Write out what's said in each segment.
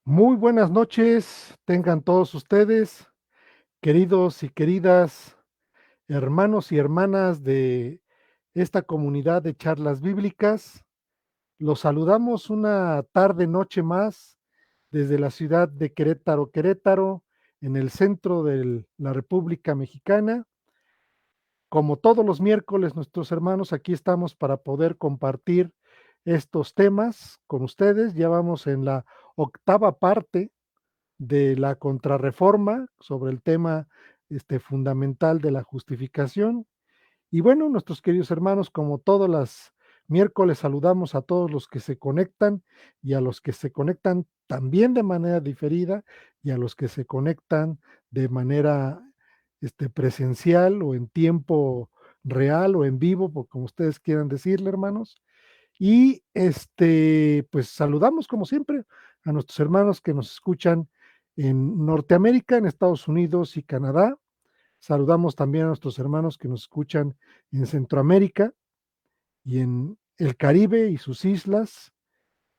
Muy buenas noches, tengan todos ustedes, queridos y queridas hermanos y hermanas de esta comunidad de charlas bíblicas. Los saludamos una tarde, noche más desde la ciudad de Querétaro, Querétaro, en el centro de la República Mexicana. Como todos los miércoles, nuestros hermanos, aquí estamos para poder compartir estos temas con ustedes. Ya vamos en la octava parte de la contrarreforma sobre el tema fundamental de la justificación. Y bueno, nuestros queridos hermanos, como todos los miércoles, saludamos a todos los que se conectan y a los que se conectan también de manera diferida y a los que se conectan de manera presencial o en tiempo real o en vivo, como ustedes quieran decirle, hermanos. Y pues saludamos como siempre a nuestros hermanos que nos escuchan en Norteamérica, en Estados Unidos y Canadá. Saludamos también a nuestros hermanos que nos escuchan en Centroamérica y en el Caribe y sus islas,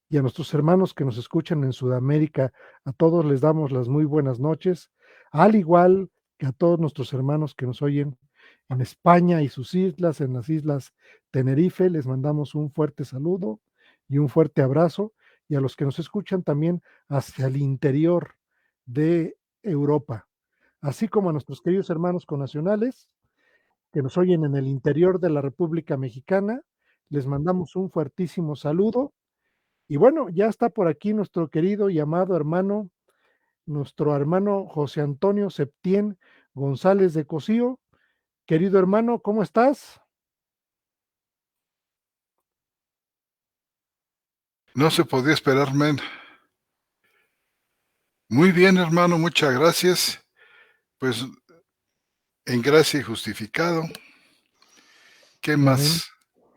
y a nuestros hermanos que nos escuchan en Sudamérica. A todos les damos las muy buenas noches, al igual que a todos nuestros hermanos que nos oyen en España y sus islas, en las islas Tenerife. Les mandamos un fuerte saludo y un fuerte abrazo, y a los que nos escuchan también hacia el interior de Europa, así como a nuestros queridos hermanos connacionales que nos oyen en el interior de la República Mexicana. Les mandamos un fuertísimo saludo. Y bueno, ya está por aquí nuestro querido y amado hermano, nuestro hermano José Antonio Septién González de Cosío. Querido hermano, ¿cómo estás? No se podía esperar, men. Muy bien, hermano, muchas gracias. Pues en gracia y justificado. ¿Qué Amén. más?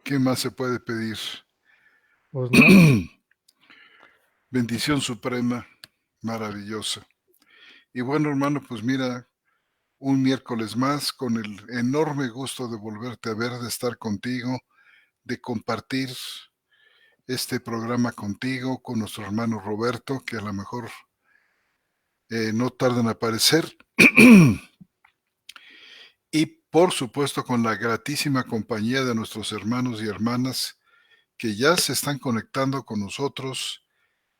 ¿Qué más se puede pedir? Pues no. Bendición suprema, maravillosa. Y bueno, hermano, pues mira, un miércoles más con el enorme gusto de volverte a ver, de estar contigo, de compartir este programa contigo, con nuestro hermano Roberto, que a lo mejor no tarda en aparecer. Y por supuesto con la gratísima compañía de nuestros hermanos y hermanas que ya se están conectando con nosotros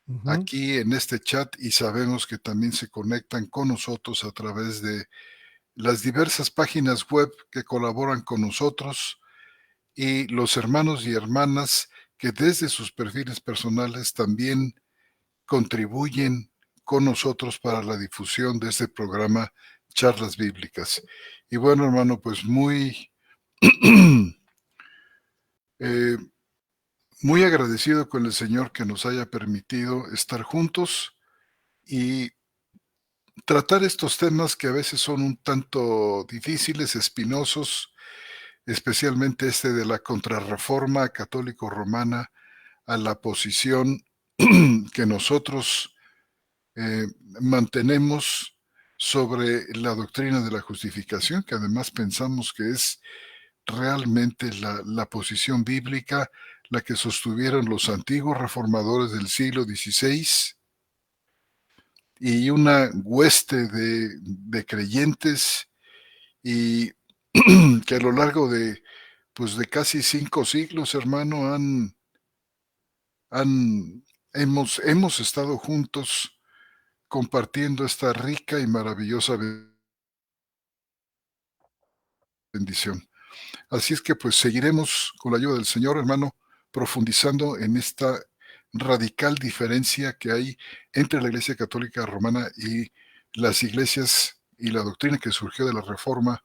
Ujú. aquí en este chat, y sabemos que también se conectan con nosotros a través de las diversas páginas web que colaboran con nosotros, y los hermanos y hermanas que desde sus perfiles personales también contribuyen con nosotros para la difusión de este programa Charlas Bíblicas. Y bueno, hermano, pues eh, muy agradecido con el Señor que nos haya permitido estar juntos y tratar estos temas que a veces son un tanto difíciles, espinosos, especialmente este de la contrarreforma católico-romana a la posición que nosotros mantenemos sobre la doctrina de la justificación, que además pensamos que es realmente la posición bíblica, la que sostuvieron los antiguos reformadores del siglo XVI y una hueste de creyentes, y que a lo largo pues de casi 5 siglos, hermano, hemos estado juntos compartiendo esta rica y maravillosa bendición. Así es que pues seguiremos con la ayuda del Señor, hermano, profundizando en esta radical diferencia que hay entre la Iglesia Católica Romana y las iglesias y la doctrina que surgió de la Reforma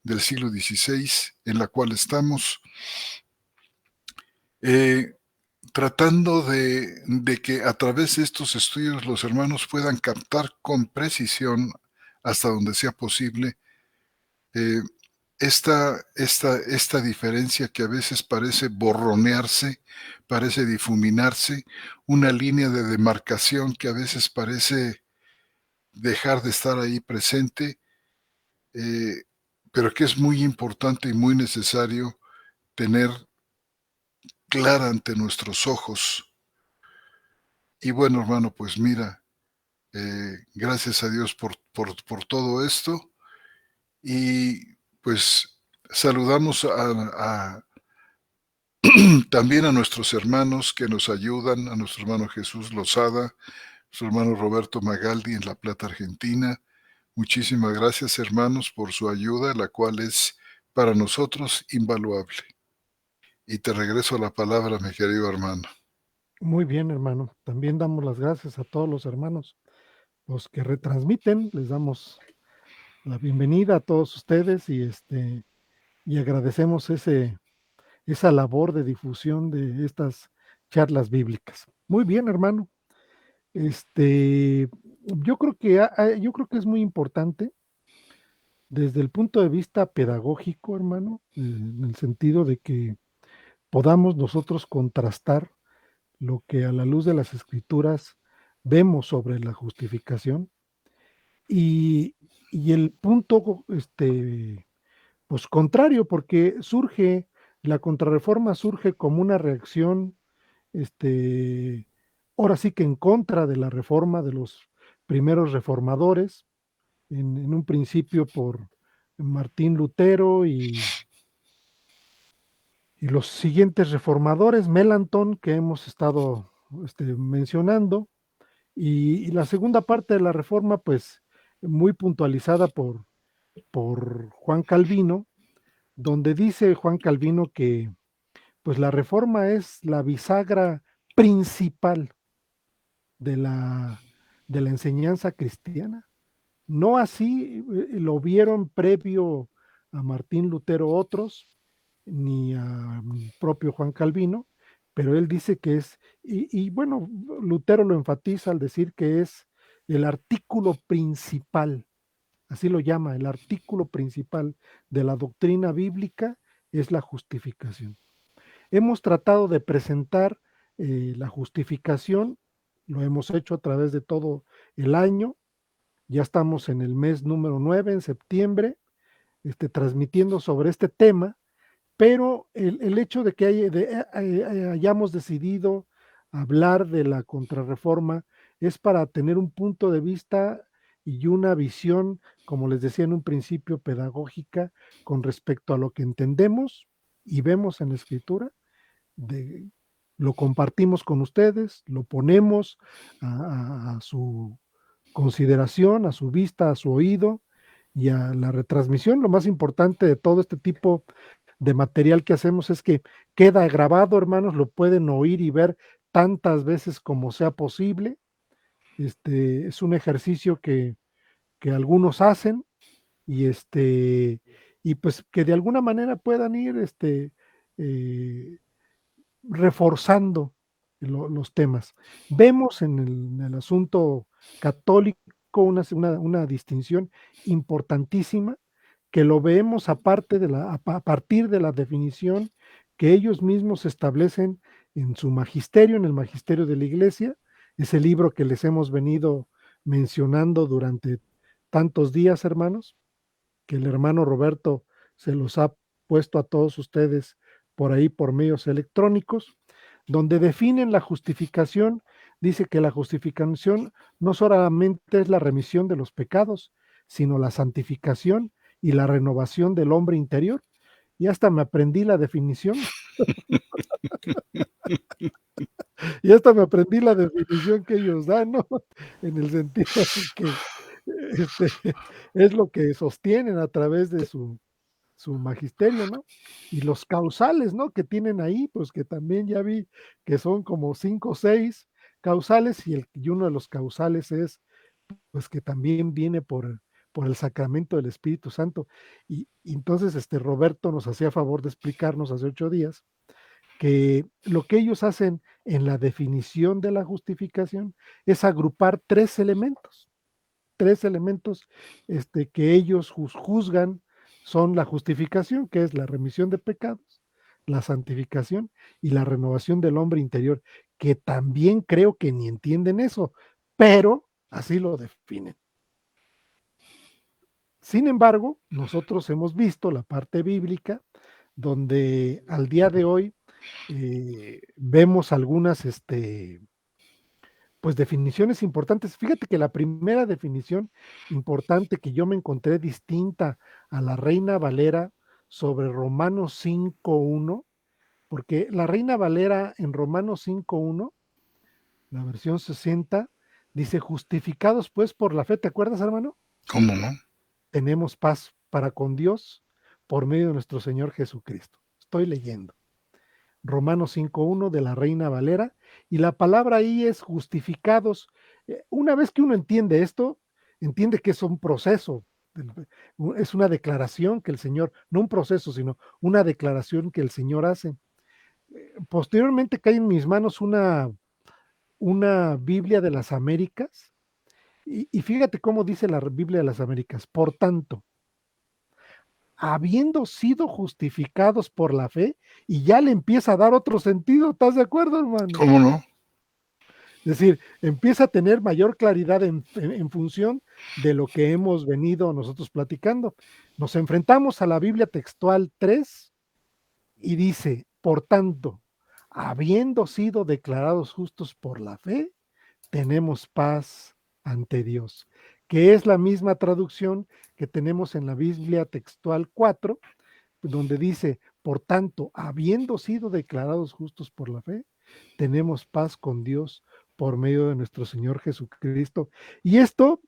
del siglo XVI, en la cual estamos eh, tratando de que a través de estos estudios los hermanos puedan captar con precisión, hasta donde sea posible, eh, esta diferencia que a veces parece borronearse, parece difuminarse, una línea de demarcación que a veces parece dejar de estar ahí presente, eh, pero que es muy importante y muy necesario tener clara ante nuestros ojos. Y bueno, hermano, pues mira, Gracias a Dios por todo esto. Y pues saludamos también a nuestros hermanos que nos ayudan, a nuestro hermano Jesús Lozada, su hermano Roberto Magaldi en La Plata, Argentina. Muchísimas gracias, hermanos, por su ayuda, la cual es para nosotros invaluable. Y te regreso la palabra, mi querido hermano. Muy bien, hermano. También damos las gracias a todos los hermanos, los que retransmiten. Les damos la bienvenida a todos ustedes y agradecemos esa labor de difusión de estas charlas bíblicas. Muy bien, hermano. Yo creo yo creo que es muy importante desde el punto de vista pedagógico, hermano, en el sentido de que podamos nosotros contrastar lo que a la luz de las escrituras vemos sobre la justificación y, y el punto, pues contrario, porque la contrarreforma surge como una reacción, este, ahora sí que en contra de la reforma de los primeros reformadores, en un principio por Martín Lutero y los siguientes reformadores, Melanchthon, que hemos estado mencionando, y la segunda parte de la reforma, pues muy puntualizada por Juan Calvino, donde dice Juan Calvino que pues la reforma es la bisagra principal de de la enseñanza cristiana. No así lo vieron previo a Martín Lutero otros, ni a propio Juan Calvino, pero él dice que y bueno, Lutero lo enfatiza al decir que es el artículo principal, así lo llama, el artículo principal de la doctrina bíblica es la justificación. Hemos tratado de presentar la justificación, lo hemos hecho a través de todo el año, ya estamos en el mes número 9, en septiembre, transmitiendo sobre este tema, pero el hecho de que hayamos decidido hablar de la contrarreforma es para tener un punto de vista y una visión, como les decía en un principio, pedagógica con respecto a lo que entendemos y vemos en la escritura, de, lo compartimos con ustedes, lo ponemos a su consideración, a su vista, a su oído y a la retransmisión. Lo más importante de todo este tipo de material que hacemos es que queda grabado, hermanos, lo pueden oír y ver tantas veces como sea posible. Es un ejercicio que algunos hacen y y pues que de alguna manera puedan ir eh, reforzando los temas. Vemos en el asunto católico una distinción importantísima que lo vemos aparte a partir de la definición que ellos mismos establecen en su magisterio, en el magisterio de la iglesia, ese libro que les hemos venido mencionando durante tantos días, hermanos, que el hermano Roberto se los ha puesto a todos ustedes por ahí por medios electrónicos, donde definen la justificación, dice que la justificación no solamente es la remisión de los pecados, sino la santificación y la renovación del hombre interior. Y hasta me aprendí la definición, y hasta me aprendí la definición que ellos dan, ¿no? En el sentido de que es lo que sostienen a través de su magisterio, ¿no? Y los causales, ¿no? Que tienen ahí, pues que también ya vi que son como 5 o 6 causales y uno de los causales es, pues que también viene por el sacramento del Espíritu Santo. Y entonces Roberto nos hacía favor de explicarnos hace 8 días que lo que ellos hacen en la definición de la justificación es agrupar tres elementos que ellos juzgan son la justificación, que es la remisión de pecados, la santificación y la renovación del hombre interior, que también creo que ni entienden eso, pero así lo definen. Sin embargo, nosotros hemos visto la parte bíblica donde al día de hoy vemos algunas pues definiciones importantes. Fíjate que la primera definición importante que yo me encontré distinta a la Reina Valera sobre Romanos 5:1, porque la Reina Valera en Romanos 5:1, la versión 60, dice, justificados pues por la fe, ¿te acuerdas, hermano? ¿Cómo no? Tenemos paz para con Dios por medio de nuestro Señor Jesucristo. Estoy leyendo. Romanos 5:1 de la Reina Valera, y la palabra ahí es justificados. Una vez que uno entiende esto, entiende que es un proceso, es una declaración que el Señor, no un proceso, sino una declaración que el Señor hace. Posteriormente cae en mis manos una Biblia de las Américas, y fíjate cómo dice la Biblia de las Américas, por tanto, habiendo sido justificados por la fe, y ya le empieza a dar otro sentido, ¿estás de acuerdo, hermano? ¿Cómo no? Es decir, empieza a tener mayor claridad en función de lo que hemos venido nosotros platicando. Nos enfrentamos a la Biblia textual 3 y dice, por tanto, habiendo sido declarados justos por la fe, tenemos paz ante Dios, que es la misma traducción que tenemos en la Biblia textual 4, donde dice, por tanto, habiendo sido declarados justos por la fe, tenemos paz con Dios por medio de nuestro Señor Jesucristo. Y esto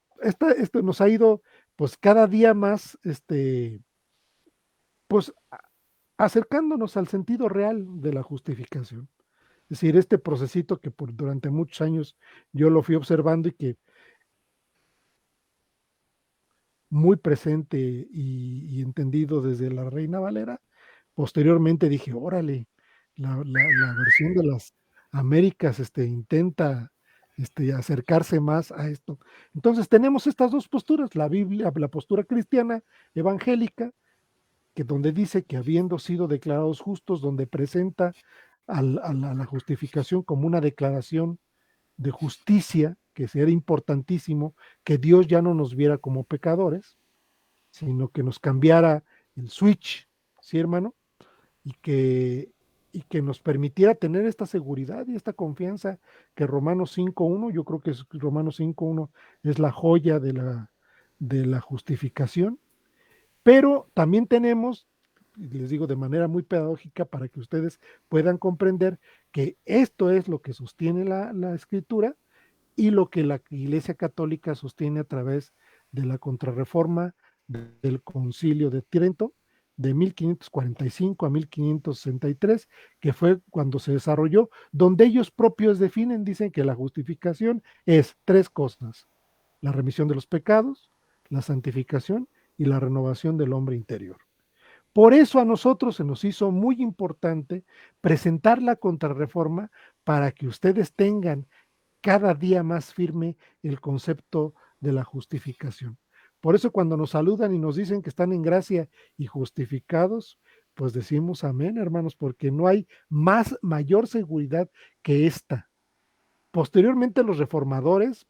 nos ha ido, pues cada día más, pues acercándonos al sentido real de la justificación. Es decir, este procesito que durante muchos años yo lo fui observando y que muy presente y entendido desde la Reina Valera. Posteriormente dije, órale, la versión de las Américas intenta acercarse más a esto. Entonces tenemos estas dos posturas, la Biblia, la postura cristiana evangélica, que donde dice que habiendo sido declarados justos, donde presenta la justificación como una declaración de justicia, que sería importantísimo que Dios ya no nos viera como pecadores, sino que nos cambiara el switch, ¿sí, hermano? Y que, y que nos permitiera tener esta seguridad y esta confianza que Romanos 5:1, yo creo que Romanos 5:1 es la joya de la justificación, pero también tenemos, les digo de manera muy pedagógica para que ustedes puedan comprender que esto es lo que sostiene la escritura y lo que la Iglesia Católica sostiene a través de la Contrarreforma del Concilio de Trento de 1545 a 1563, que fue cuando se desarrolló, donde ellos propios definen, dicen que la justificación es tres cosas: la remisión de los pecados, la santificación y la renovación del hombre interior. Por eso a nosotros se nos hizo muy importante presentar la Contrarreforma para que ustedes tengan cada día más firme el concepto de la justificación. Por eso cuando nos saludan y nos dicen que están en gracia y justificados, pues decimos amén, hermanos, porque no hay mayor seguridad que esta. Posteriormente los reformadores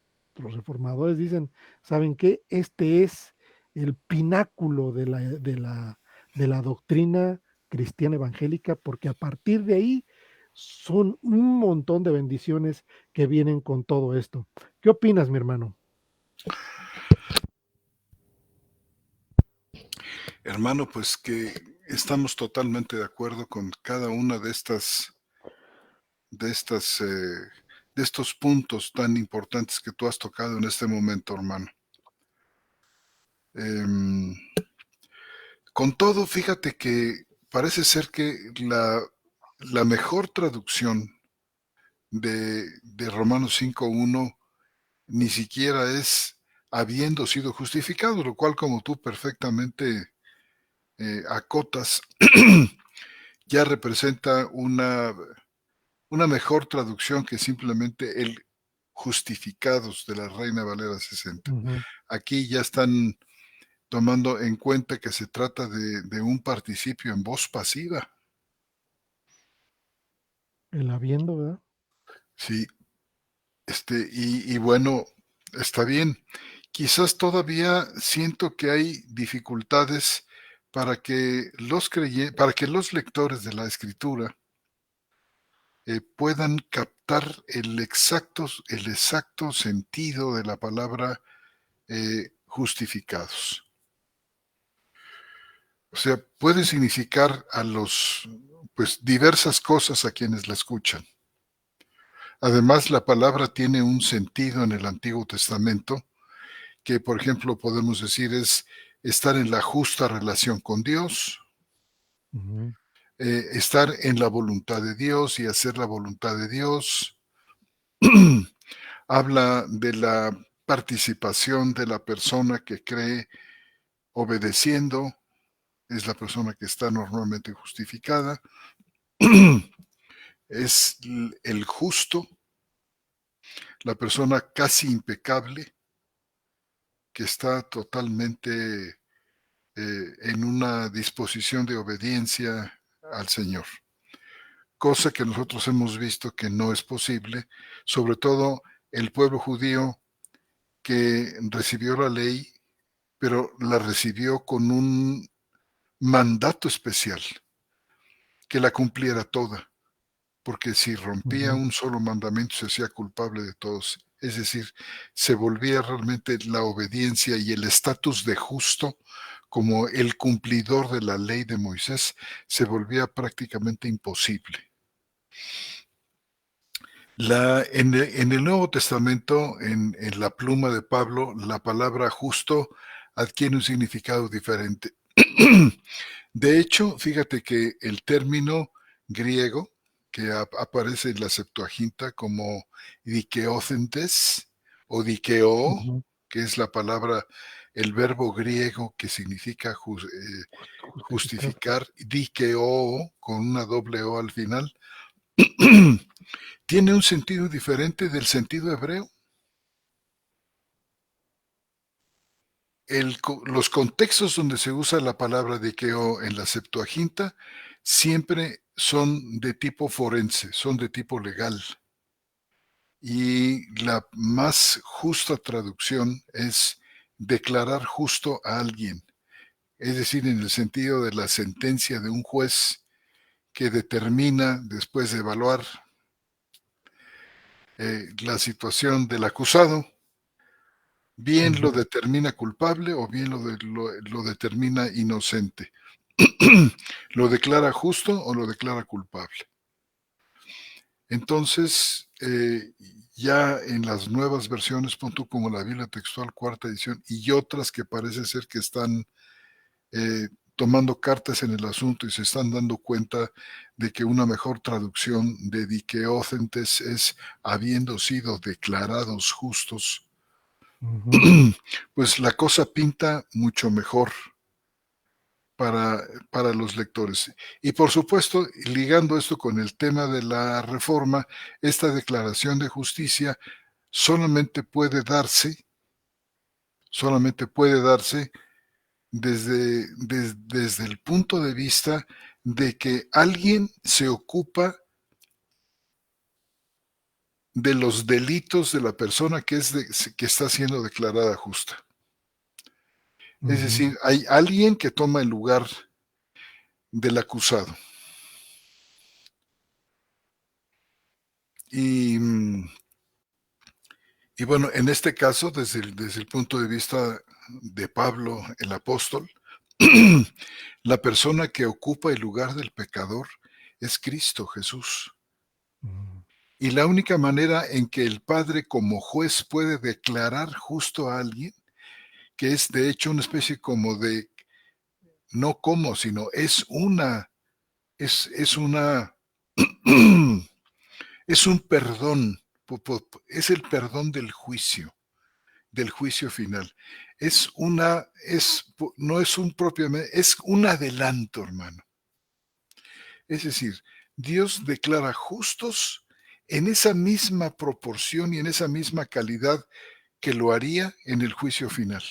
dicen, ¿saben qué? Este es el pináculo de la doctrina cristiana evangélica, porque a partir de ahí son un montón de bendiciones que vienen con todo esto. ¿Qué opinas, mi hermano? Hermano, pues que estamos totalmente de acuerdo con cada una de estas, de estos puntos tan importantes que tú has tocado en este momento, hermano. Em, con todo, fíjate que parece ser que la mejor traducción de Romanos 5:1 ni siquiera es habiendo sido justificado, lo cual, como tú perfectamente acotas, ya representa una mejor traducción que simplemente el justificados de la Reina Valera 60. Ujú. Aquí ya están tomando en cuenta que se trata de un participio en voz pasiva. El habiendo, ¿verdad? Sí, y bueno, está bien. Quizás todavía siento que hay dificultades para que los lectores de la Escritura puedan captar el exacto sentido de la palabra justificados. O sea, puede significar pues diversas cosas a quienes la escuchan. Además, la palabra tiene un sentido en el Antiguo Testamento que, por ejemplo, podemos decir es estar en la justa relación con Dios, Ujú, estar en la voluntad de Dios y hacer la voluntad de Dios. Habla de la participación de la persona que cree obedeciendo, es la persona que está normalmente justificada. Es el justo, la persona casi impecable, que está totalmente en una disposición de obediencia al Señor. Cosa que nosotros hemos visto que no es posible, sobre todo el pueblo judío que recibió la ley, pero la recibió con un mandato especial, que la cumpliera toda, porque si rompía ujú, un solo mandamiento se hacía culpable de todos. Es decir, se volvía realmente la obediencia y el estatus de justo como el cumplidor de la ley de Moisés se volvía prácticamente imposible. En el Nuevo Testamento, en la pluma de Pablo, la palabra justo adquiere un significado diferente. De hecho, fíjate que el término griego que aparece en la Septuaginta como dikeócentes o dikeo, ujú. que es la palabra, el verbo griego que significa Justificar. justificar, dikeo con una doble o al final, tiene un sentido diferente del sentido hebreo. Los contextos donde se usa la palabra dikeo en la Septuaginta siempre son de tipo forense, son de tipo legal. Y la más justa traducción es declarar justo a alguien, es decir, en el sentido de la sentencia de un juez que determina, después de evaluar la situación del acusado, bien lo Ujú, determina culpable o bien lo determina inocente. ¿Lo declara justo o lo declara culpable? Entonces, ya en las nuevas versiones, pon tú como la Biblia textual cuarta edición y otras que parece ser que están tomando cartas en el asunto y se están dando cuenta de que una mejor traducción de dikeócentes es habiendo sido declarados justos, ujú, pues la cosa pinta mucho mejor para los lectores. Y por supuesto, ligando esto con el tema de la reforma, esta declaración de justicia solamente puede darse, solamente puede darse desde el punto de vista de que alguien se ocupa de los delitos de la persona que está siendo declarada justa. Es ujú. decir, hay alguien que toma el lugar del acusado. Y, y bueno, en este caso, desde el punto de vista de Pablo, el apóstol, la persona que ocupa el lugar del pecador es Cristo Jesús. Mm, Y la única manera en que el Padre como juez puede declarar justo a alguien, que es de hecho una especie como de, no como, sino es una, es un perdón, es el perdón del juicio final. No es un propiamente, es un adelanto, hermano. Es decir, Dios declara justos en esa misma proporción y en esa misma calidad que lo haría en el juicio final.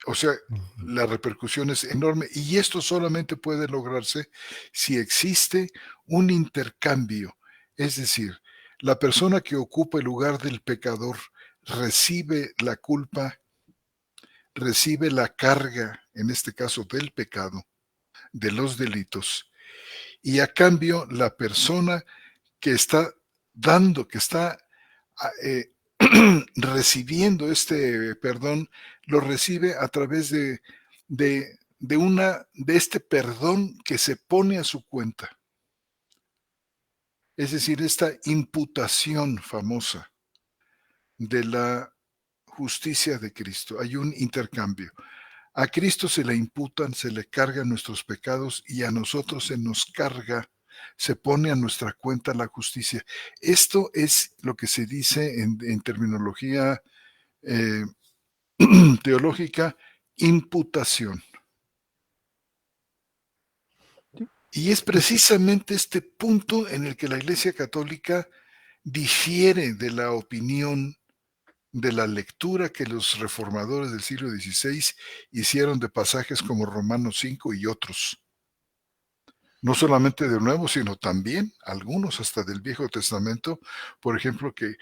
O sea, ujú, la repercusión es enorme y esto solamente puede lograrse si existe un intercambio. Es decir, la persona que ocupa el lugar del pecador recibe la culpa, recibe la carga, en este caso del pecado, de los delitos, y a cambio la persona que está dando, que está recibiendo este perdón, lo recibe a través de este perdón que se pone a su cuenta. Es decir, esta imputación famosa de la justicia de Cristo. Hay un intercambio. A Cristo se le imputan, se le cargan nuestros pecados y a nosotros se nos carga, se pone a nuestra cuenta la justicia. Esto es lo que se dice en terminología eh, teológica, imputación. Sí, Y es es precisamente este punto en el que la Iglesia Católica difiere de la opinión, de la lectura que los reformadores del siglo XVI hicieron de pasajes como Romanos 5 y otros. No solamente del Nuevo, sino también algunos hasta del Viejo Testamento, por ejemplo, que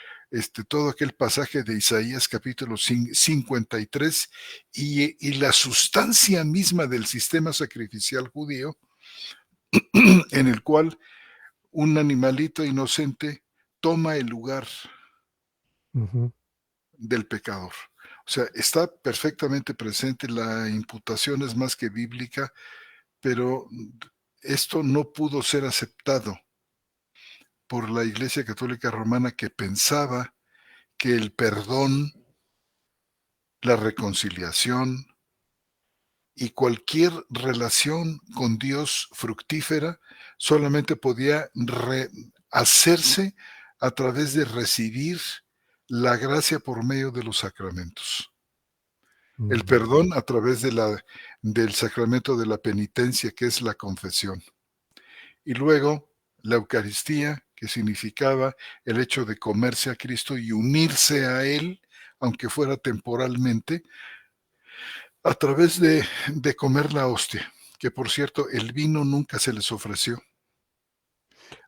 todo aquel pasaje de Isaías capítulo 53 y la sustancia misma del sistema sacrificial judío, en el cual un animalito inocente toma el lugar ujú. del pecador. O sea, está perfectamente presente, la imputación es más que bíblica, pero esto no pudo ser aceptado por la Iglesia Católica Romana, que pensaba que el perdón, la reconciliación y cualquier relación con Dios fructífera solamente podía hacerse a través de recibir la gracia por medio de los sacramentos. El Mm. perdón a través del sacramento de la penitencia, que es la confesión. Y luego la Eucaristía, que significaba el hecho de comerse a Cristo y unirse a Él, aunque fuera temporalmente, a través de comer la hostia, que por cierto, el vino nunca se les ofreció,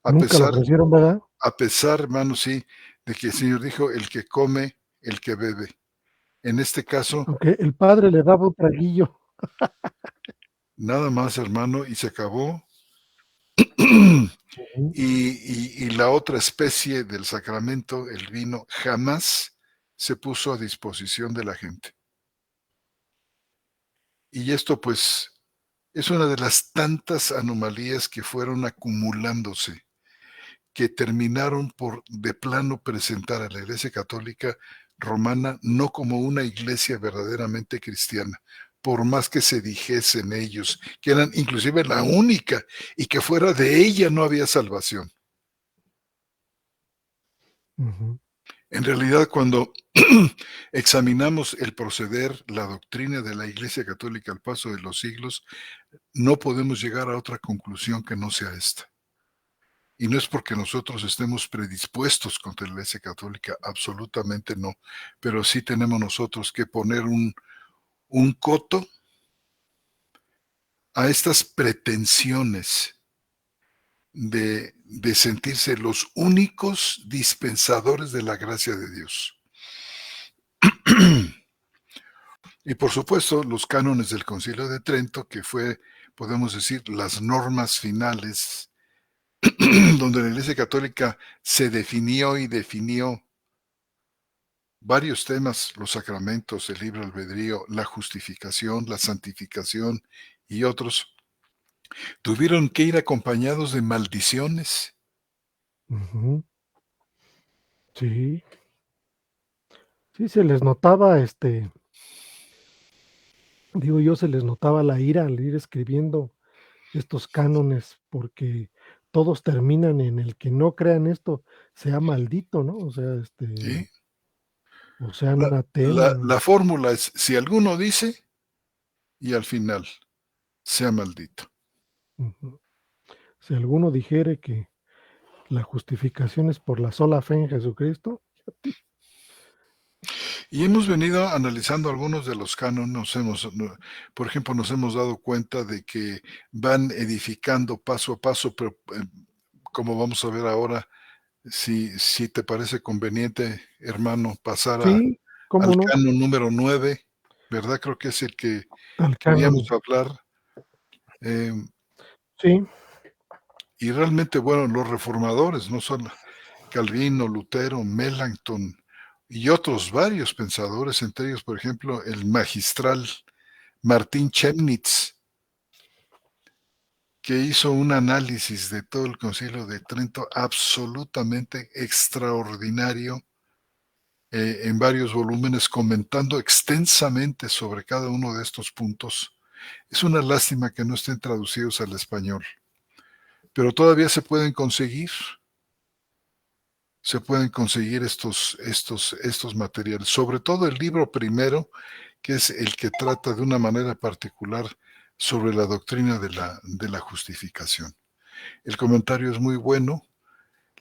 a Nunca lo pesar, ofrecieron, ¿verdad? hermano, sí, de que el Señor dijo, el que come, el que bebe. En este caso, Aunque el padre le daba un traguillo. nada más, hermano, y se acabó. Ujú. Y la otra especie del sacramento, el vino, jamás se puso a disposición de la gente. Y esto, pues, es una de las tantas anomalías que fueron acumulándose, que terminaron por de plano presentar a la Iglesia Católica Romana no como una iglesia verdaderamente cristiana, por más que se dijesen ellos, que eran inclusive la única y que fuera de ella no había salvación. Ujú. En realidad, cuando examinamos el proceder, la doctrina de la Iglesia Católica al paso de los siglos, no podemos llegar a otra conclusión que no sea esta. Y no es porque nosotros estemos predispuestos contra la Iglesia Católica, absolutamente no, pero sí tenemos nosotros que poner un coto a estas pretensiones de sentirse los únicos dispensadores de la gracia de Dios. Y por supuesto, los cánones del Concilio de Trento, que fue, podemos decir, las normas finales, donde la Iglesia Católica se definió y definió varios temas: los sacramentos, el libre albedrío, la justificación, la santificación y otros, tuvieron que ir acompañados de maldiciones. Ujú. Sí, sí se les notaba, digo yo, se les notaba la ira al ir escribiendo estos cánones, porque todos terminan en el que no crean esto, sea maldito, ¿no? O sea, ¿Sí? o sea La, anatema. la fórmula es, si alguno dice, y al final, sea maldito. Ujú. Si alguno dijere que la justificación es por la sola fe en Jesucristo, Y hemos venido analizando algunos de los cánones, por ejemplo, nos hemos dado cuenta de que van edificando paso a paso, pero como vamos a ver ahora, si te parece conveniente, hermano, pasar sí, al cómo no, canon número 9, ¿verdad? Creo que es el que al queríamos canon, hablar. Eh, sí, Y realmente, bueno, los reformadores, no son Calvino, Lutero, Melanchthon y otros varios pensadores, entre ellos, por ejemplo, el magistral Martín Chemnitz, que hizo un análisis de todo el Concilio de Trento absolutamente extraordinario, en varios volúmenes, comentando extensamente sobre cada uno de estos puntos. Es una lástima que no estén traducidos al español, pero todavía se pueden conseguir estos materiales, sobre todo el libro primero, que es el que trata de una manera particular sobre la doctrina de la justificación. El comentario es muy bueno,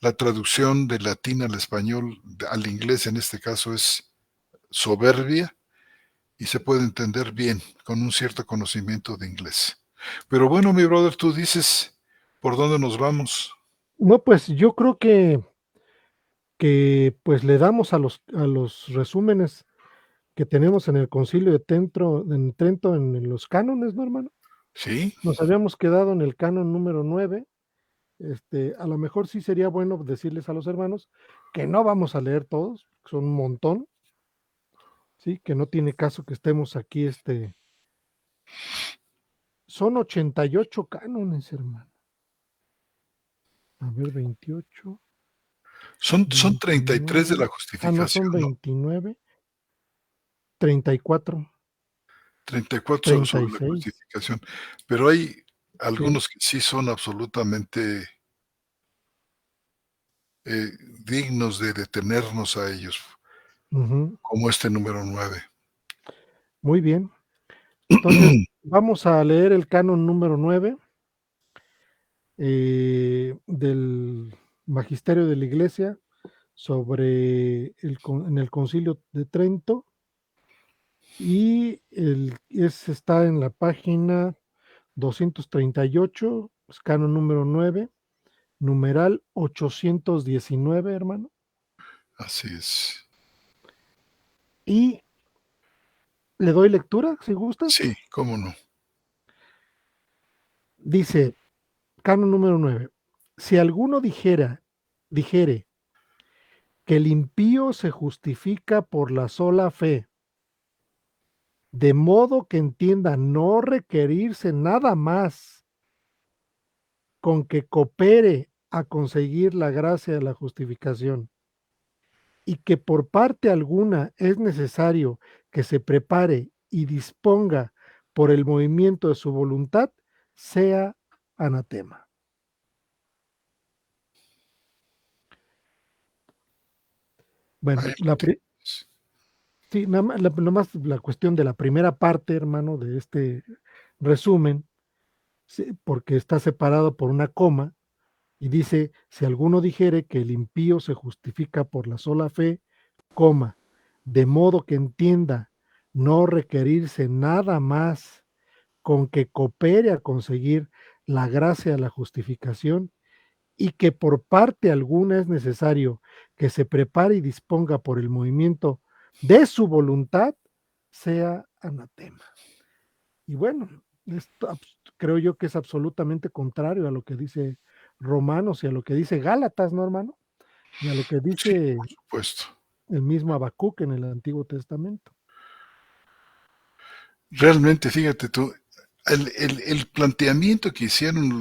la traducción del latín al español, al inglés en este caso, es soberbia y se puede entender bien con un cierto conocimiento de inglés. Pero bueno, mi brother, tú dices, ¿por dónde nos vamos? No, pues yo creo que pues le damos a los resúmenes que tenemos en el Concilio de Trento en los cánones, ¿no, hermano? Sí, Nos habíamos quedado en el canon número 9. A lo mejor sí sería bueno decirles a los hermanos que no vamos a leer todos, son un montón, ¿sí? Que no tiene caso que estemos aquí, son 88 cánones, hermano. A ver, 28, son 33 de la 29, no, justificación, son ¿no? 29, 34, 34 sobre la 36, justificación, pero hay sí. algunos que sí son absolutamente eh, dignos de detenernos a ellos, Ujú, como este número 9. muy bien. Entonces, vamos a leer el canon número 9 del Magisterio de la Iglesia sobre en el Concilio de Trento y está en la página 238, pues, canon número 9, numeral 819, hermano. Así es. Y le doy lectura, si gustas. Sí, cómo no. Dice, canon número 9, si alguno dijere que el impío se justifica por la sola fe, de modo que entienda no requerirse nada más con que coopere a conseguir la gracia de la justificación, y que por parte alguna es necesario que se prepare y disponga por el movimiento de su voluntad, sea anatema. Ahí Bueno, lo tienes. sí, nada más la cuestión de la primera parte, hermano, de este resumen, sí, porque está separado por una coma, y dice, si alguno dijere que el impío se justifica por la sola fe, coma, de modo que entienda no requerirse nada más con que coopere a conseguir la gracia de la justificación, y que por parte alguna es necesario que se prepare y disponga por el movimiento de su voluntad, sea anatema. Y bueno, esto creo yo que es absolutamente contrario a lo que dice Romanos y a lo que dice Gálatas, ¿no, hermano? Y a lo que Sí, por dice supuesto. el mismo Habacuc en el Antiguo Testamento. Realmente, fíjate tú, el planteamiento que hicieron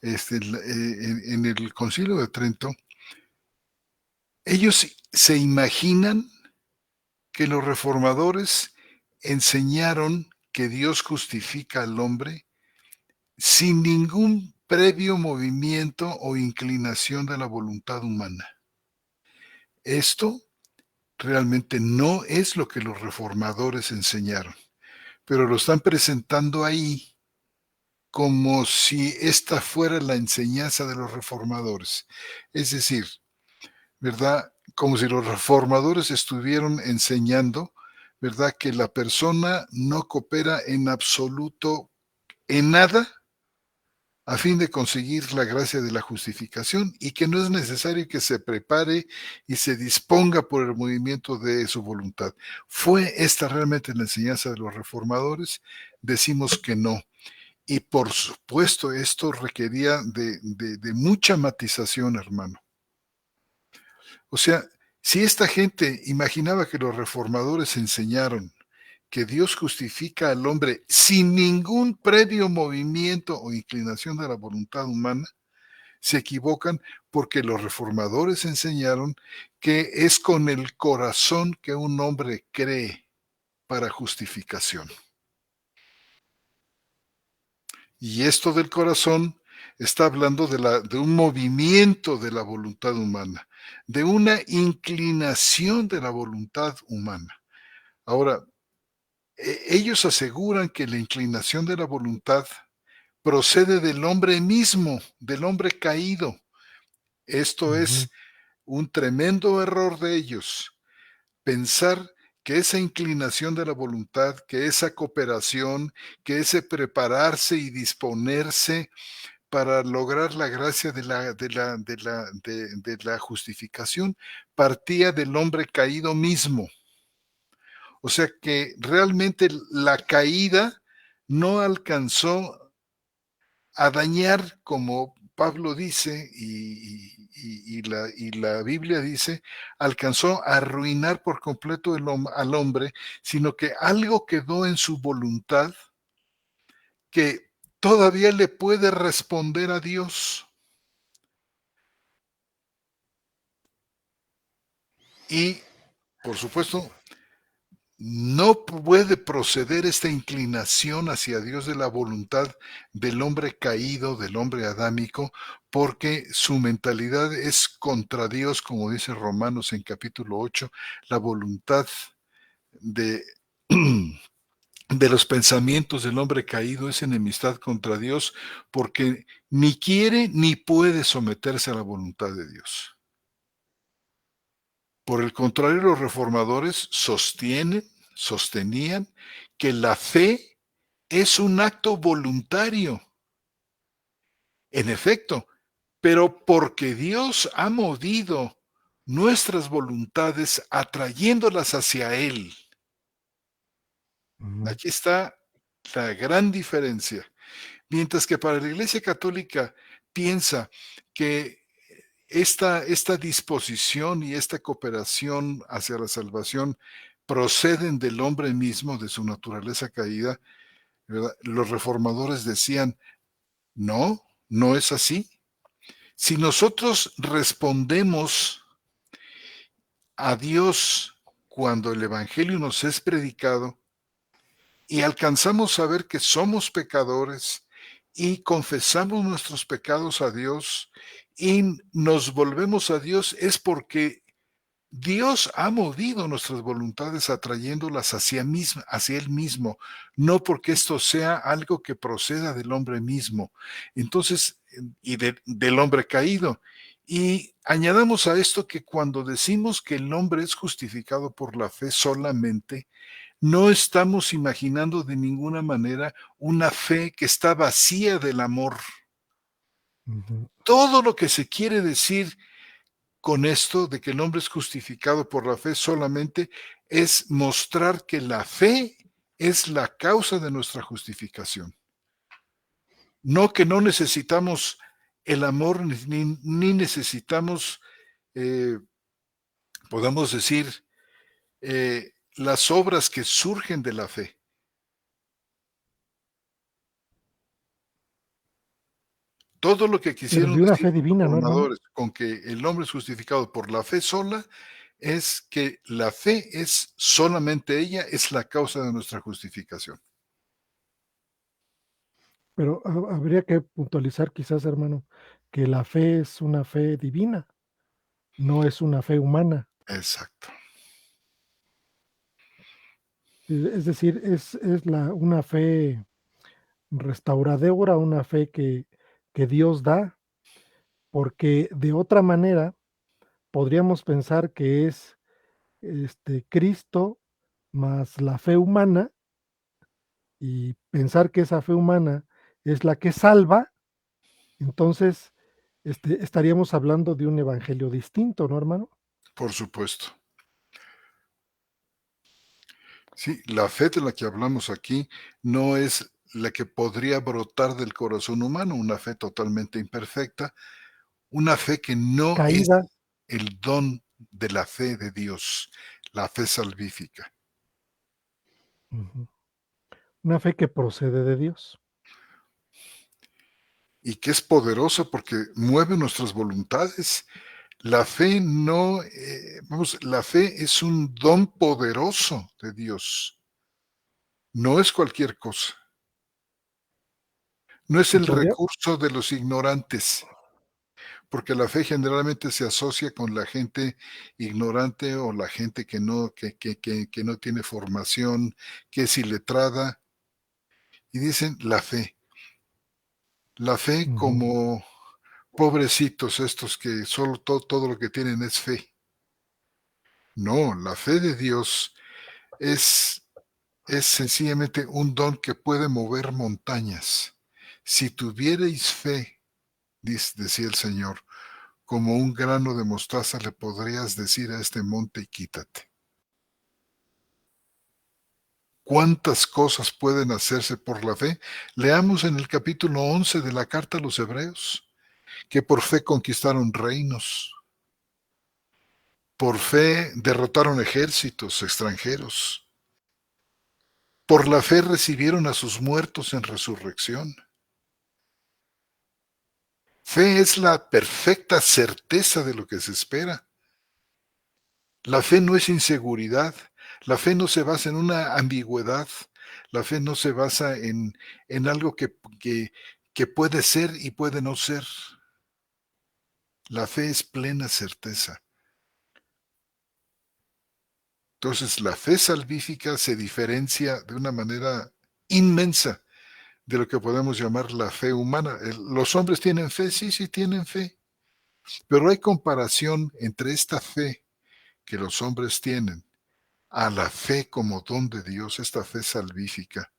en el Concilio de Trento, ellos se imaginan que los reformadores enseñaron que Dios justifica al hombre sin ningún previo movimiento o inclinación de la voluntad humana. Esto realmente no es lo que los reformadores enseñaron, pero lo están presentando ahí como si esta fuera la enseñanza de los reformadores. Es decir, ¿verdad? Como si los reformadores estuvieran enseñando, ¿verdad? Que la persona no coopera en absoluto en nada a fin de conseguir la gracia de la justificación y que no es necesario que se prepare y se disponga por el movimiento de su voluntad. ¿Fue esta realmente la enseñanza de los reformadores? Decimos que no. Y por supuesto, esto requería de mucha matización, hermano. O sea, si esta gente imaginaba que los reformadores enseñaron que Dios justifica al hombre sin ningún previo movimiento o inclinación de la voluntad humana, se equivocan porque los reformadores enseñaron que es con el corazón que un hombre cree para justificación. Y esto del corazón está hablando de un movimiento de la voluntad humana, de una inclinación de la voluntad humana. Ahora, ellos aseguran que la inclinación de la voluntad procede del hombre mismo, del hombre caído. Esto Ujú, es un tremendo error de ellos. Pensar que esa inclinación de la voluntad, que esa cooperación, que ese prepararse y disponerse para lograr la gracia de la justificación, partía del hombre caído mismo. O sea que realmente la caída no alcanzó a dañar, como Pablo dice y la Biblia dice, alcanzó a arruinar por completo al hombre, sino que algo quedó en su voluntad que todavía le puede responder a Dios. Y, por supuesto, no puede proceder esta inclinación hacia Dios de la voluntad del hombre caído, del hombre adámico, porque su mentalidad es contra Dios, como dice Romanos en capítulo 8, la voluntad de, de los pensamientos del hombre caído es enemistad contra Dios, porque ni quiere ni puede someterse a la voluntad de Dios. Por el contrario, los reformadores sostenían que la fe es un acto voluntario. En efecto, pero porque Dios ha movido nuestras voluntades atrayéndolas hacia Él. ujú, Aquí está la gran diferencia. Mientras que para la Iglesia Católica piensa que esta disposición y esta cooperación hacia la salvación proceden del hombre mismo, de su naturaleza caída, ¿verdad? Los reformadores decían, no, no es así. Si nosotros respondemos a Dios cuando el Evangelio nos es predicado y alcanzamos a ver que somos pecadores y confesamos nuestros pecados a Dios y nos volvemos a Dios, es porque Dios ha movido nuestras voluntades atrayéndolas hacia Él mismo, no porque esto sea algo que proceda del hombre mismo. Entonces, del hombre caído. Y añadamos a esto que cuando decimos que el hombre es justificado por la fe solamente, no estamos imaginando de ninguna manera una fe que está vacía del amor. ujú. Todo lo que se quiere decir con esto de que el hombre es justificado por la fe solamente es mostrar que la fe es la causa de nuestra justificación. No que no necesitamos el amor ni necesitamos, eh, podamos decir, las obras que surgen de la fe. Todo lo que Pero quisieron de una decir fe los divina, ¿no, hermano? reformadores con que el hombre es justificado por la fe sola, es que la fe es solamente ella, es la causa de nuestra justificación. Pero habría que puntualizar quizás, hermano, que la fe es una fe divina, no es una fe humana. Exacto, Es decir, es una fe restauradora, una fe que Dios da, porque de otra manera podríamos pensar que es Cristo más la fe humana y pensar que esa fe humana es la que salva, entonces estaríamos hablando de un evangelio distinto, ¿no, hermano? por supuesto. Sí, la fe de la que hablamos aquí no es la que podría brotar del corazón humano, una fe totalmente imperfecta, una fe que no es caída, el don de la fe de Dios, la fe salvífica. ujú, una fe que procede de Dios. Y que es poderosa porque mueve nuestras voluntades. La fe no, la fe es un don poderoso de Dios, no es cualquier cosa, no es Y el podría recurso de los ignorantes, porque la fe generalmente se asocia con la gente ignorante o la gente que no tiene formación, que es iletrada, y dicen la fe ujú, como pobrecitos estos que solo todo lo que tienen es fe. No, la fe de Dios es es sencillamente un don que puede mover montañas. Si tuvierais fe, decía el Señor, como un grano de mostaza le podrías decir a este monte y quítate. ¿Cuántas cosas pueden hacerse por la fe? Leamos en el capítulo 11 de la carta a los Hebreos, que por fe conquistaron reinos, por fe derrotaron ejércitos extranjeros, por la fe recibieron a sus muertos en resurrección. Fe es la perfecta certeza de lo que se espera. La fe no es inseguridad. La fe no se basa en una ambigüedad. La fe no se basa en algo que puede ser y puede no ser. La fe es plena certeza. Entonces, la fe salvífica se diferencia de una manera inmensa de lo que podemos llamar la fe humana. Los hombres tienen fe, sí, sí tienen fe, pero hay comparación entre esta fe que los hombres tienen a la fe como don de Dios, esta fe salvífica,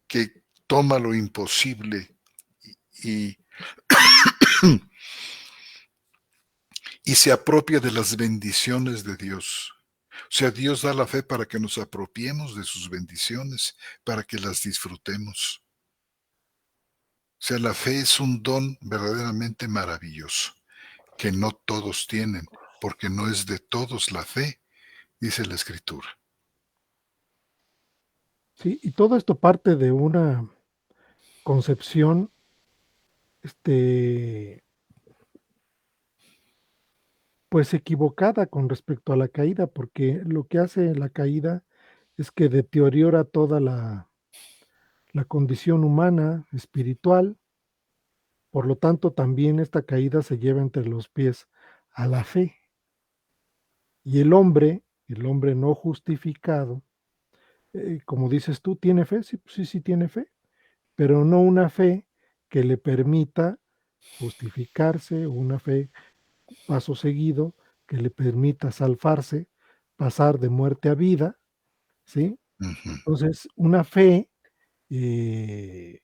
que toma lo imposible y, y se apropia de las bendiciones de Dios. O sea, Dios da la fe para que nos apropiemos de sus bendiciones, para que las disfrutemos. O sea, la fe es un don verdaderamente maravilloso, que no todos tienen, porque no es de todos la fe, dice la Escritura. sí, y todo esto parte de una concepción, este, pues equivocada con respecto a la caída, porque lo que hace la caída es que deteriora toda la condición humana, espiritual, por lo tanto también esta caída se lleva entre los pies a la fe. Y el hombre no justificado, como dices tú, ¿tiene fe? Sí, pues sí, sí tiene fe, pero no una fe que le permita justificarse, una fe paso seguido que le permita salvarse, pasar de muerte a vida, ¿sí? Ujú, Entonces, una fe eh,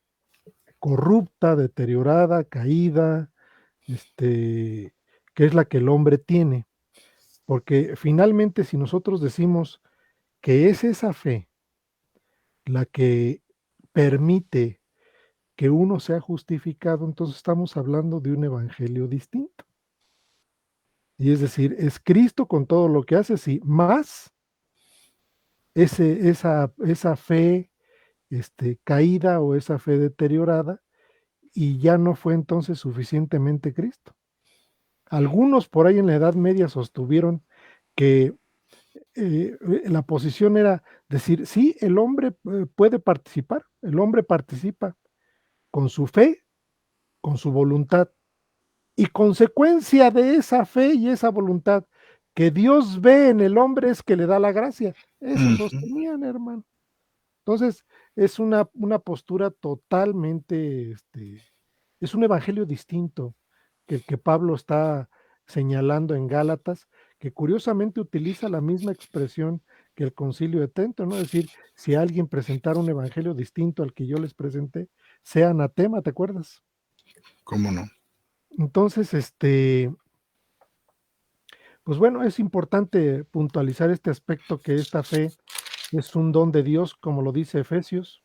corrupta, deteriorada, caída, que es la que el hombre tiene. Porque finalmente, si nosotros decimos que es esa fe la que permite que uno sea justificado, entonces estamos hablando de un evangelio distinto. Y es decir, es Cristo con todo lo que hace, sí, más esa fe caída o esa fe deteriorada, y ya no fue entonces suficientemente Cristo. Algunos por ahí en la Edad Media sostuvieron que la posición era decir, sí, el hombre puede participar, el hombre participa con su fe, con su voluntad, y consecuencia de esa fe y esa voluntad que Dios ve en el hombre es que le da la gracia. Eso ujú. sostenían, hermano. Entonces, es una postura totalmente, es un evangelio distinto que el que Pablo está señalando en Gálatas, que curiosamente utiliza la misma expresión que el Concilio de Trento, ¿no? Es decir, si alguien presentara un evangelio distinto al que yo les presenté, sea anatema, ¿te acuerdas? ¿Cómo no? Entonces, pues bueno, es importante puntualizar este aspecto que esta fe es un don de Dios, como lo dice Efesios,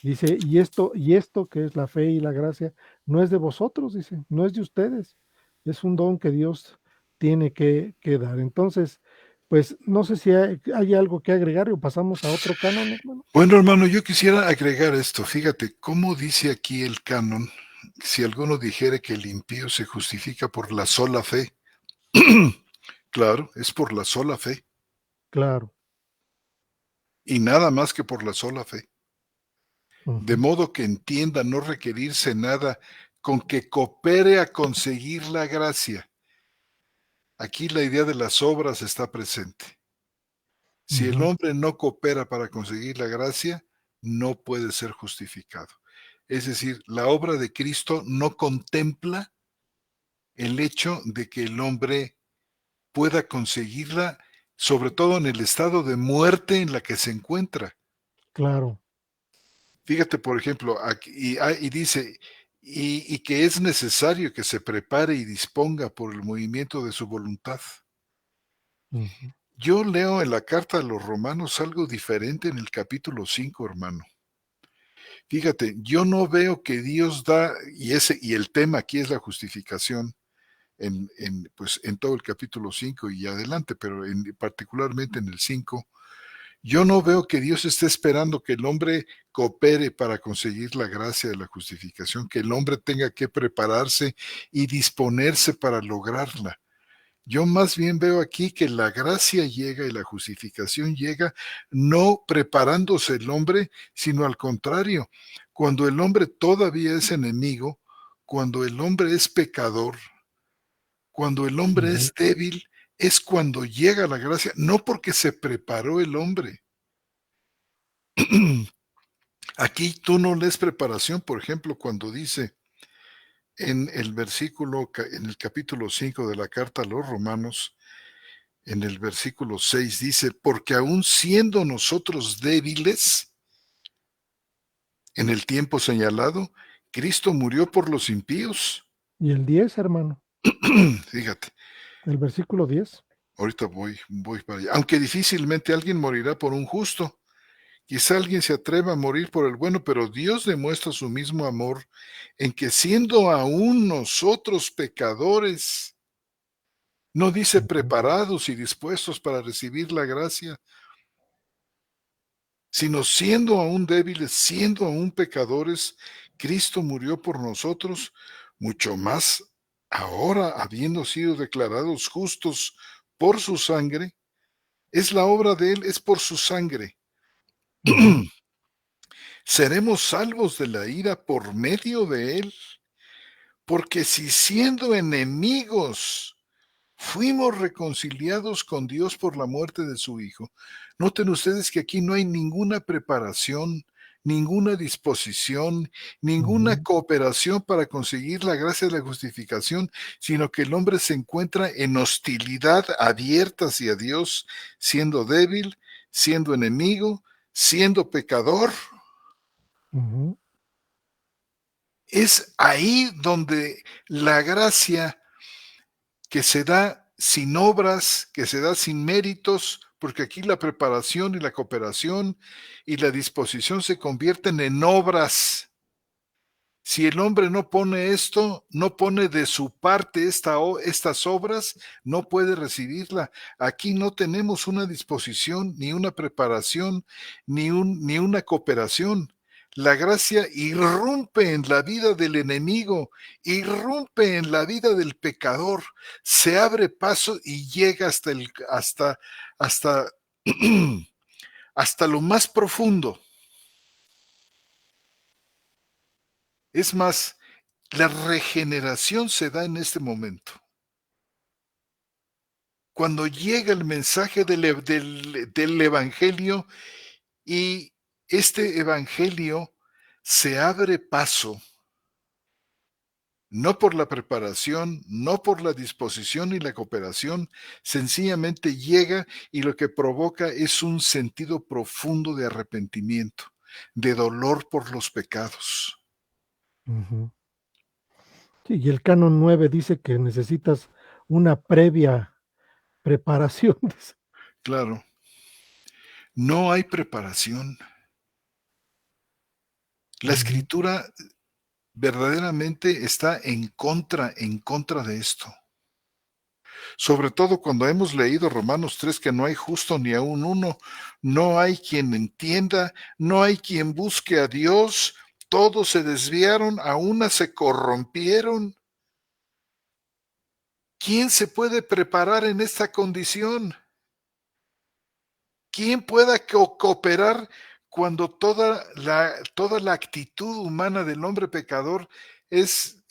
Dice, y esto que es la fe y la gracia, no es de vosotros, dice, no es de ustedes, es un don que Dios tiene que dar. Entonces, pues no sé si hay algo que agregar o pasamos a otro canon, hermano. Bueno, hermano, yo quisiera agregar esto. Fíjate, cómo dice aquí el canon, si alguno dijere que el impío se justifica por la sola fe. Claro, es por la sola fe, Claro. y nada más que por la sola fe. De Ujú. modo que entienda no requerirse nada con que coopere a conseguir la gracia. Aquí la idea de las obras está presente. Si el Ujú. hombre no coopera para conseguir la gracia, no puede ser justificado. Es decir, la obra de Cristo no contempla el hecho de que el hombre pueda conseguirla, sobre todo en el estado de muerte en la que se encuentra. Claro. Fíjate, por ejemplo, aquí, y dice, y que es necesario que se prepare y disponga por el movimiento de su voluntad. Ujú. Yo leo en la carta a los romanos algo diferente en el capítulo 5, hermano. Fíjate, yo no veo que Dios da, y el tema aquí es la justificación, pues, en todo el capítulo 5 y adelante, pero particularmente en el 5. Yo no veo que Dios esté esperando que el hombre coopere para conseguir la gracia de la justificación, que el hombre tenga que prepararse y disponerse para lograrla. Yo más bien veo aquí que la gracia llega y la justificación llega no preparándose el hombre, sino al contrario, cuando el hombre todavía es enemigo, cuando el hombre es pecador, cuando el hombre Ujú. es débil, es cuando llega la gracia, no porque se preparó el hombre. Aquí tú no lees preparación, por ejemplo, cuando dice en el en el capítulo 5 de la carta a los Romanos, en el versículo 6 dice, porque aun siendo nosotros débiles en el tiempo señalado, Cristo murió por los impíos. Y el 10, hermano, Fíjate, el versículo 10. ahorita voy para allá. Aunque difícilmente alguien morirá por un justo, quizá alguien se atreva a morir por el bueno, pero Dios demuestra su mismo amor en que siendo aún nosotros pecadores, no dice Ujú. preparados y dispuestos para recibir la gracia, sino siendo aún débiles, siendo aún pecadores, Cristo murió por nosotros, mucho más ahora, habiendo sido declarados justos por su sangre, es la obra de Él, es por su sangre. Ujú. Seremos salvos de la ira por medio de Él, porque si siendo enemigos fuimos reconciliados con Dios por la muerte de su Hijo. Noten ustedes que aquí no hay ninguna preparación, ninguna disposición, ninguna Ujú. cooperación para conseguir la gracia de la justificación, sino que el hombre se encuentra en hostilidad abierta hacia Dios, siendo débil, siendo enemigo, siendo pecador. Ujú. Es ahí donde la gracia que se da sin obras, que se da sin méritos, porque aquí la preparación y la cooperación y la disposición se convierten en obras. Si el hombre no pone esto, no pone de su parte estas obras, no puede recibirla. Aquí no tenemos una disposición, ni una preparación, ni una cooperación. La gracia irrumpe en la vida del enemigo, irrumpe en la vida del pecador, se abre paso y llega hasta, hasta lo más profundo. Es más, la regeneración se da en este momento. Cuando llega el mensaje del Evangelio y este Evangelio se abre paso, no por la preparación, no por la disposición y la cooperación, sencillamente llega y lo que provoca es un sentido profundo de arrepentimiento, de dolor por los pecados. Ujú. Sí, y el canon 9 dice que necesitas una previa preparación. Dice. Claro, no hay preparación. La Ujú. Escritura verdaderamente está en contra de esto. Sobre todo cuando hemos leído Romanos 3, que no hay justo ni aun uno, no hay quien entienda, no hay quien busque a Dios, todos se desviaron, a una se corrompieron. ¿Quién se puede preparar en esta condición? ¿Quién pueda cooperar cuando toda la actitud humana del hombre pecador es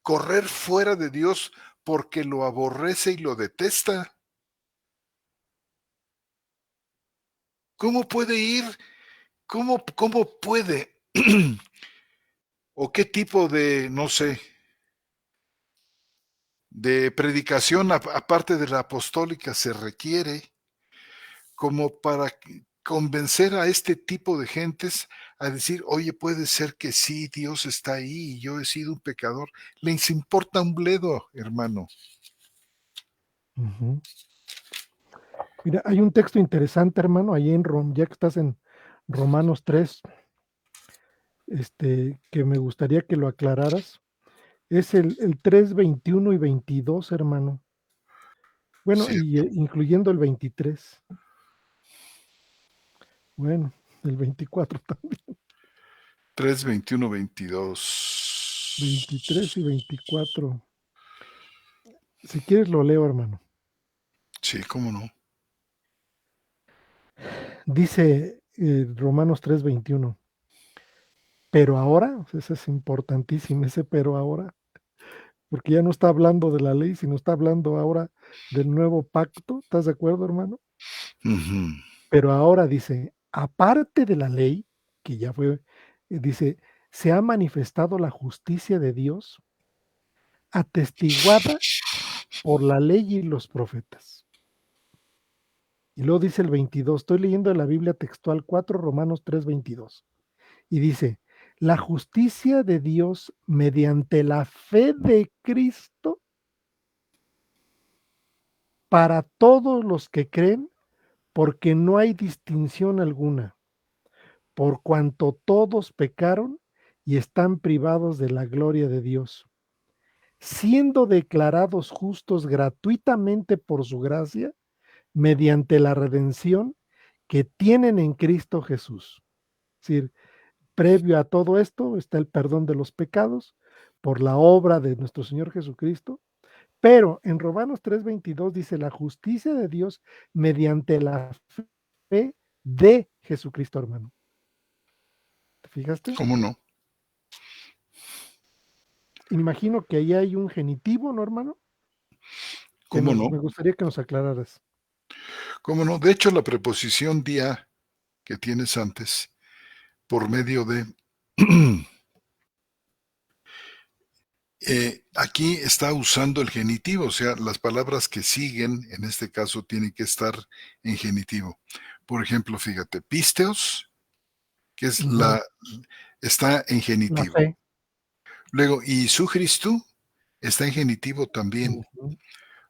correr fuera de Dios porque lo aborrece y lo detesta? ¿Cómo puede ir? ¿Cómo puede? ¿O qué tipo de, no sé, de predicación aparte de la apostólica se requiere como para convencer a este tipo de gentes a decir, oye, puede ser que sí, Dios está ahí y yo he sido un pecador? Les importa un bledo, hermano. Ujú. Mira, hay un texto interesante, hermano, ahí en ya que estás en Romanos 3, que me gustaría que lo aclararas. Es el 3, 21 y 22, hermano. Bueno, y Cierto. incluyendo el 23. Bueno, el 24 también. 3, 21, 23 y 22. 24. Si quieres lo leo, hermano. Sí, cómo no. Dice Romanos 3, 21. Pero ahora, ese es importantísimo, ese pero ahora, porque ya no está hablando de la ley, sino está hablando ahora del nuevo pacto. ¿Estás de acuerdo, hermano? Ujú. Pero ahora dice, aparte de la ley, que ya fue, dice, se ha manifestado la justicia de Dios atestiguada por la ley y los profetas. Y luego dice el 22, estoy leyendo de la Biblia textual 4 Romanos 3, 22. Y dice, la justicia de Dios mediante la fe de Cristo para todos los que creen, porque no hay distinción alguna, por cuanto todos pecaron y están privados de la gloria de Dios, siendo declarados justos gratuitamente por su gracia, mediante la redención que tienen en Cristo Jesús. Es decir, previo a todo esto está el perdón de los pecados por la obra de nuestro Señor Jesucristo, pero en Romanos 3:22 dice la justicia de Dios mediante la fe de Jesucristo, hermano. ¿Te fijaste? ¿Cómo no? Imagino que ahí hay un genitivo, ¿no, hermano? ¿Cómo Me no? gustaría que nos aclararas. ¿Cómo no? De hecho, la preposición día que tienes antes, por medio de aquí está usando el genitivo, o sea, las palabras que siguen, en este caso, tienen que estar en genitivo. Por ejemplo, fíjate, pisteos, que es Ujú. está en La genitivo. fe. Luego, y su Christu está en genitivo también. Ujú,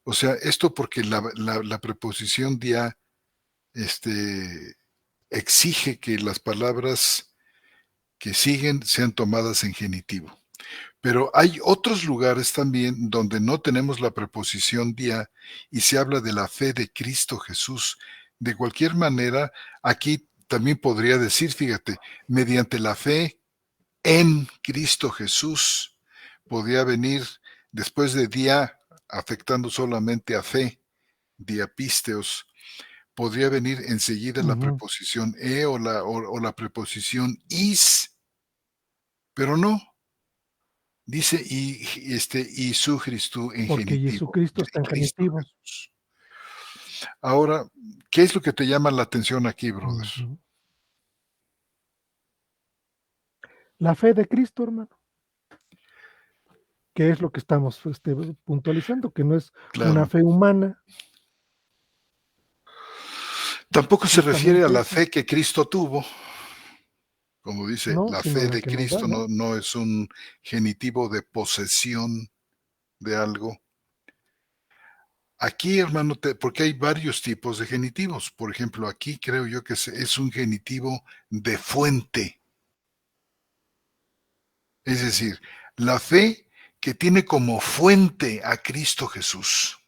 O sea, esto porque la preposición dia, este, exige que las palabras que siguen sean tomadas en genitivo. Pero hay otros lugares también donde no tenemos la preposición dia y se habla de la fe de Cristo Jesús. De cualquier manera, aquí también podría decir, fíjate, mediante la fe en Cristo Jesús, podría venir después de dia, afectando solamente a fe, diapisteos, podría venir enseguida la ujú. preposición o la preposición is, pero no. Dice y su Cristo en Porque genitivo, Jesucristo está en en Cristo genitivo. Jesús. Ahora, ¿qué es lo que te llama la atención aquí, brother? Ujú. La fe de Cristo, hermano, que es lo que estamos puntualizando, que no es una Claro. fe humana, Tampoco se refiere a justamente la eso, fe que Cristo tuvo, como dice, no, la sino fe la de que nos da, Cristo ¿no? no es un genitivo de posesión de algo. Aquí, hermano, porque hay varios tipos de genitivos. Por ejemplo, aquí creo yo que es un genitivo de fuente. Es decir, la fe que tiene como fuente a Cristo Jesús.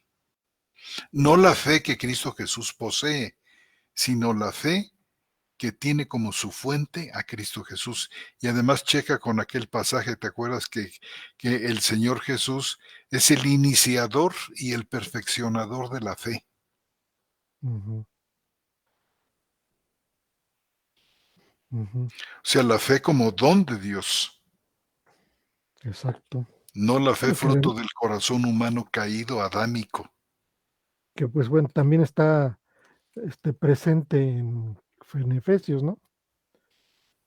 No la fe que Cristo Jesús posee, sino la fe que tiene como su fuente a Cristo Jesús. Y además checa con aquel pasaje, ¿te acuerdas que el Señor Jesús es el iniciador y el perfeccionador de la fe? Ujú, ujú, O sea, la fe como don de Dios, exacto. no la fe Pues fruto del corazón humano caído, adámico. que, pues, bueno, también está, presente en Efesios, ¿no?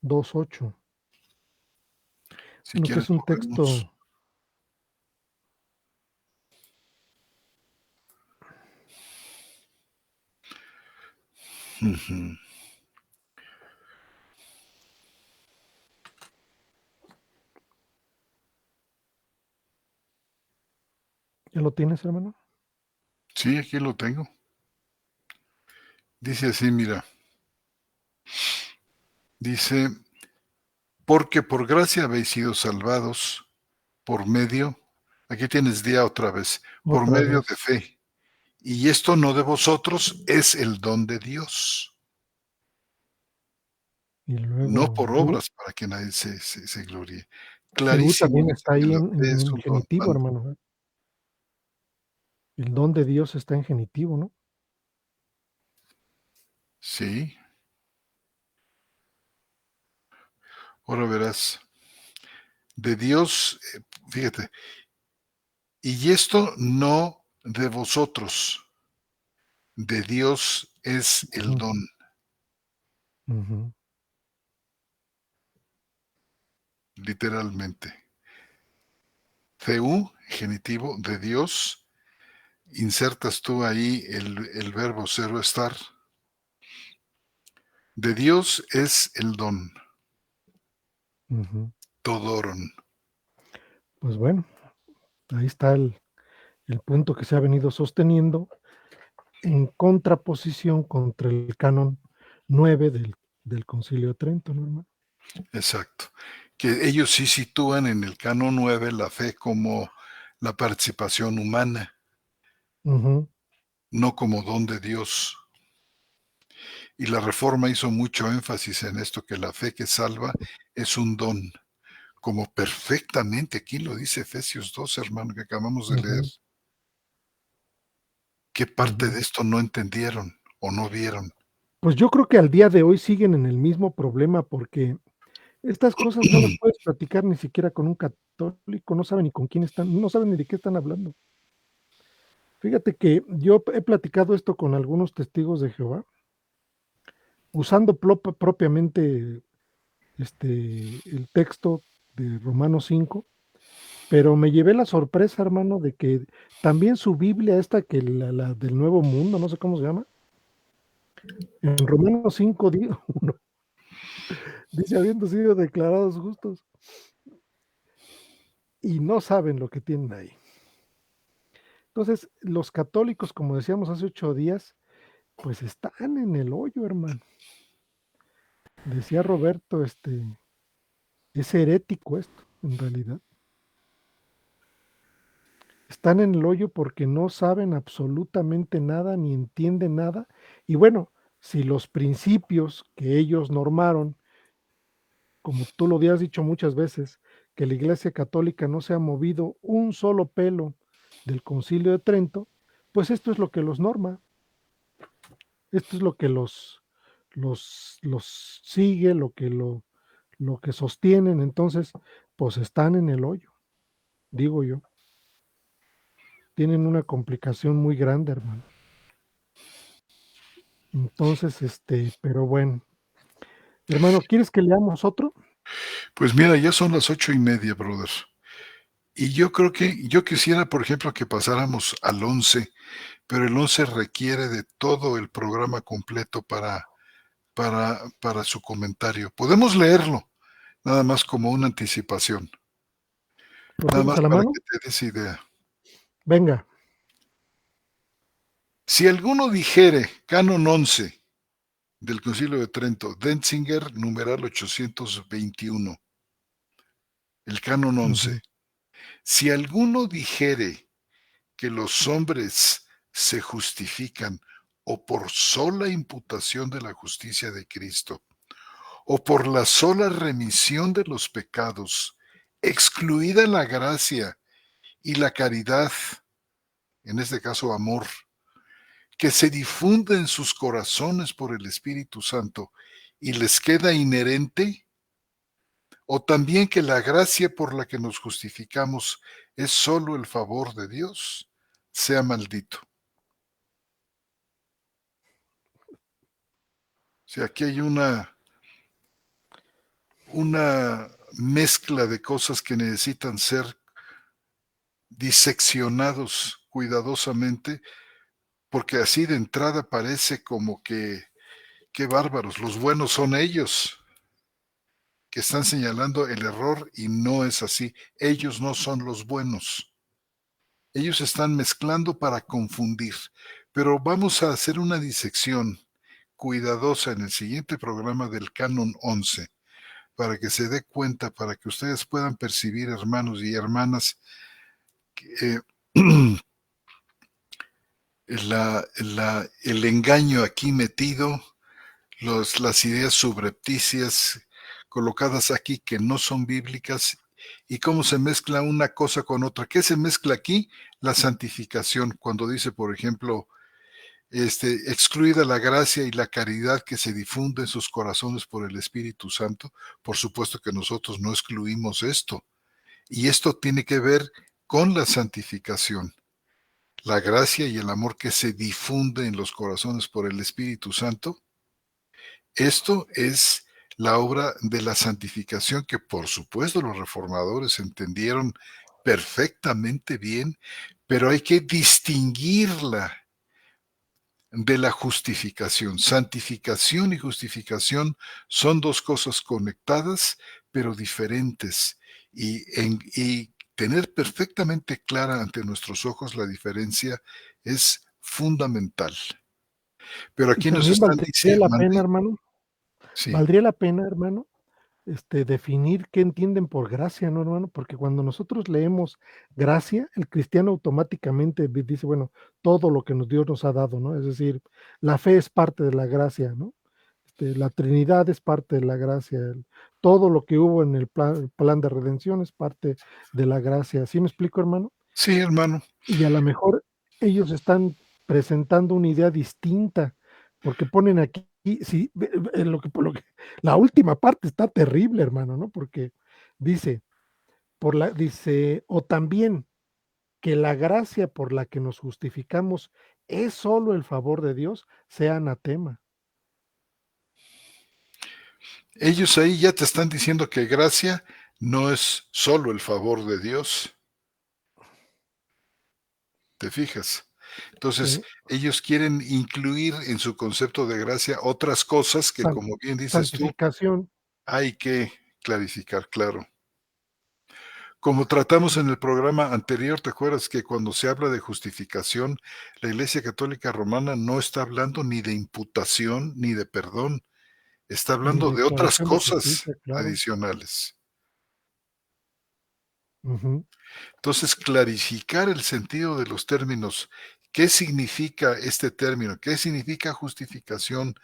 2:8. Si Bueno, que quieres es un lo vemos. texto. Ujú. ¿Ya lo tienes, hermano? Sí, aquí lo tengo. Dice así, mira, dice, porque por gracia habéis sido salvados por medio, aquí tienes día otra vez, por Otra medio de vez. fe. Y esto no de vosotros, es el don de Dios, Y no luego por obras para que nadie se gloríe. Clarísimo también dice está que ahí la en fe es en un don. genitivo, hermano, ¿eh? El don de Dios está en genitivo, ¿no? Sí, ahora verás, de Dios, fíjate, y esto no de vosotros, de Dios es el Ujú, don, ujú, literalmente. Theú, genitivo de Dios, insertas tú ahí el verbo ser o estar. De Dios es el don, ujú. todoron. Pues bueno, ahí está el punto que se ha venido sosteniendo en contraposición contra el canon 9 del Concilio de Trento, ¿no, hermano? Exacto. Que ellos sí sitúan en el canon 9 la fe como la participación humana, Ujú, no como don de Dios. Y la Reforma hizo mucho énfasis en esto, que la fe que salva es un don, como perfectamente aquí lo dice Efesios 2, hermano, que acabamos de leer. ujú, ¿Qué parte ujú. de esto no entendieron o no vieron? Pues yo creo que al día de hoy siguen en el mismo problema, porque estas cosas no las puedes platicar ni siquiera con un católico, no saben ni con quién están, no saben ni de qué están hablando. Fíjate que yo he platicado esto con algunos testigos de Jehová, usando propiamente, el texto de Romanos 5, pero me llevé la sorpresa, hermano, de que también su Biblia, esta que la del Nuevo Mundo, no sé cómo se llama, en Romanos 5 1 dice: "Habiendo sido declarados justos", y no saben lo que tienen ahí. Entonces, los católicos, como decíamos hace 8 días, pues están en el hoyo, hermano. Decía Roberto, es herético esto, en realidad. Están en el hoyo porque no saben absolutamente nada, ni entienden nada. Y bueno, si los principios que ellos normaron, como tú lo habías dicho muchas veces, que la Iglesia Católica no se ha movido un solo pelo del Concilio de Trento, pues esto es lo que los norma, esto es lo que los sigue, lo que sostienen. Entonces, pues están en el hoyo, digo yo. Tienen una complicación muy grande, hermano. Entonces, pero bueno. Hermano, ¿quieres que leamos otro? Pues mira, ya son las 8:30, brother. Y yo creo que yo quisiera, por ejemplo, que pasáramos al 11, pero el 11 requiere de todo el programa completo para su comentario. Podemos leerlo, nada más como una anticipación, ¿Lo nada tienes más a la para mano? que te des idea. Venga. Si alguno dijere, canon 11 del Concilio de Trento, Denzinger, numeral 821, el canon 11. Ujú. Si alguno dijere que los hombres se justifican o por sola imputación de la justicia de Cristo, o por la sola remisión de los pecados, excluida la gracia y la caridad, en este caso amor, que se difunde en sus corazones por el Espíritu Santo y les queda inherente, o también que la gracia por la que nos justificamos es solo el favor de Dios, sea maldito. O sea, aquí hay una mezcla de cosas que necesitan ser diseccionados cuidadosamente, porque así de entrada parece como que, qué bárbaros, los buenos son ellos, que están señalando el error y no es así. Ellos no son los buenos. Ellos están mezclando para confundir. Pero vamos a hacer una disección cuidadosa en el siguiente programa del Canon 11 para que se dé cuenta, para que ustedes puedan percibir, hermanos y hermanas, eh, el engaño aquí metido, las ideas subrepticias colocadas aquí que no son bíblicas y cómo se mezcla una cosa con otra. ¿Qué se mezcla aquí? La santificación, cuando dice, por ejemplo, excluida la gracia y la caridad que se difunde en sus corazones por el Espíritu Santo. Por supuesto que nosotros no excluimos esto. Y esto tiene que ver con la santificación, la gracia y el amor que se difunde en los corazones por el Espíritu Santo. Esto es la obra de la santificación que por supuesto los reformadores entendieron perfectamente bien, pero hay que distinguirla de la justificación. Santificación y justificación son dos cosas conectadas, pero diferentes. Y tener perfectamente clara ante nuestros ojos la diferencia es fundamental. Pero Y aquí nos también están valdría diciendo, la pena, mande, hermano, sí, valdría la pena, hermano, definir qué entienden por gracia, ¿no, hermano? Porque cuando nosotros leemos gracia, el cristiano automáticamente dice, bueno, todo lo que Dios nos ha dado, ¿no? Es decir, la fe es parte de la gracia, ¿no? La Trinidad es parte de la gracia, todo lo que hubo en el plan de redención es parte de la gracia. ¿Sí me explico, hermano? sí, hermano. Y a lo mejor ellos están presentando una idea distinta, porque ponen aquí, sí, lo que la última parte está terrible, hermano, ¿no? Porque dice, dice, o también que la gracia por la que nos justificamos es solo el favor de Dios, sea anatema. Ellos ahí ya te están diciendo que gracia no es solo el favor de Dios, ¿te fijas? Entonces, Sí, ellos quieren incluir en su concepto de gracia otras cosas que, san- como bien dices tú, santificación. hay que clarificar, claro. Como tratamos en el programa anterior, ¿te acuerdas que cuando se habla de justificación, la Iglesia Católica Romana no está hablando ni de imputación ni de perdón, está Ni hablando de otras declaración de cosas justicia, claro. adicionales? Ujú, Entonces, clarificar el sentido de los términos. ¿Qué significa este término? ¿Qué significa justificación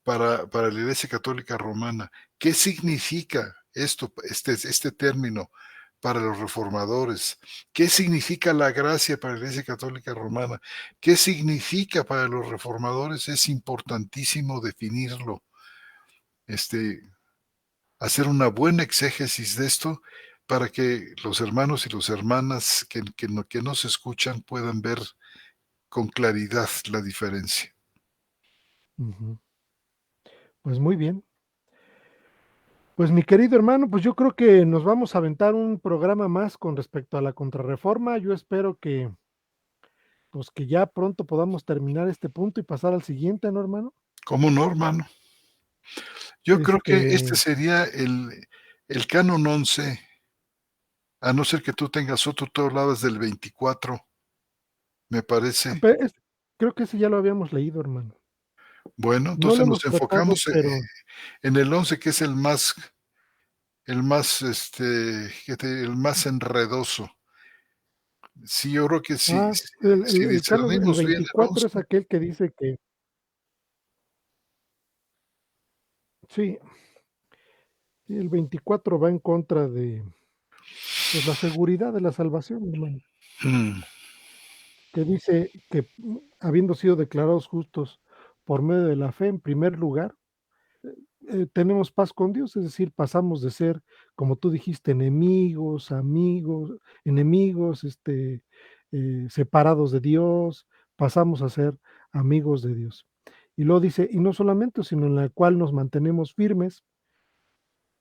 para la Iglesia Católica Romana? ¿Qué significa esto, este término para los reformadores? ¿Qué significa la gracia para la Iglesia Católica Romana? ¿Qué significa para los reformadores? Es importantísimo definirlo. Este, hacer una buena exégesis de esto para que los hermanos y las hermanas que nos escuchan puedan ver con claridad la diferencia. ujú. Pues muy bien. Pues mi querido hermano, pues yo creo que nos vamos a aventar un programa más con respecto a la contrarreforma. Yo espero que, pues que ya pronto podamos terminar este punto y pasar al siguiente, ¿no, hermano? ¿Cómo no, hermano? Yo creo que este Este, sería el canon 11, a no ser que tú tengas otro, tú hablabas del 24, me parece. creo que ese ya lo habíamos leído, hermano. Bueno, No lo entonces nos hemos tratado, enfocamos pero en el 11, que es el más el más, el más enredoso. Sí, yo creo que sí, Ah, si el canon, el discernimos bien el 11, 24 es aquel que dice que sí, el 24 va en contra de, pues, la seguridad de la salvación, hermano, mm, que dice que, habiendo sido declarados justos por medio de la fe, en primer lugar, tenemos paz con Dios, es decir, pasamos de ser, como tú dijiste, enemigos, amigos, enemigos, separados de Dios, pasamos a ser amigos de Dios. Y luego dice, y no solamente, sino en la cual nos mantenemos firmes,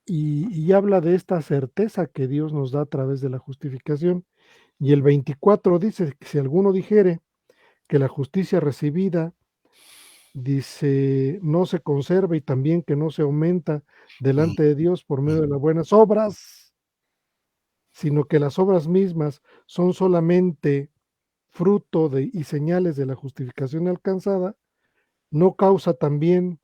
y habla de esta certeza que Dios nos da a través de la justificación. Y el 24 dice que si alguno dijere que la justicia recibida, dice, no se conserva y también que no se aumenta mm, delante de Dios por medio de mm, las buenas obras, sino que las obras mismas son solamente fruto de y señales de la justificación alcanzada, no causa también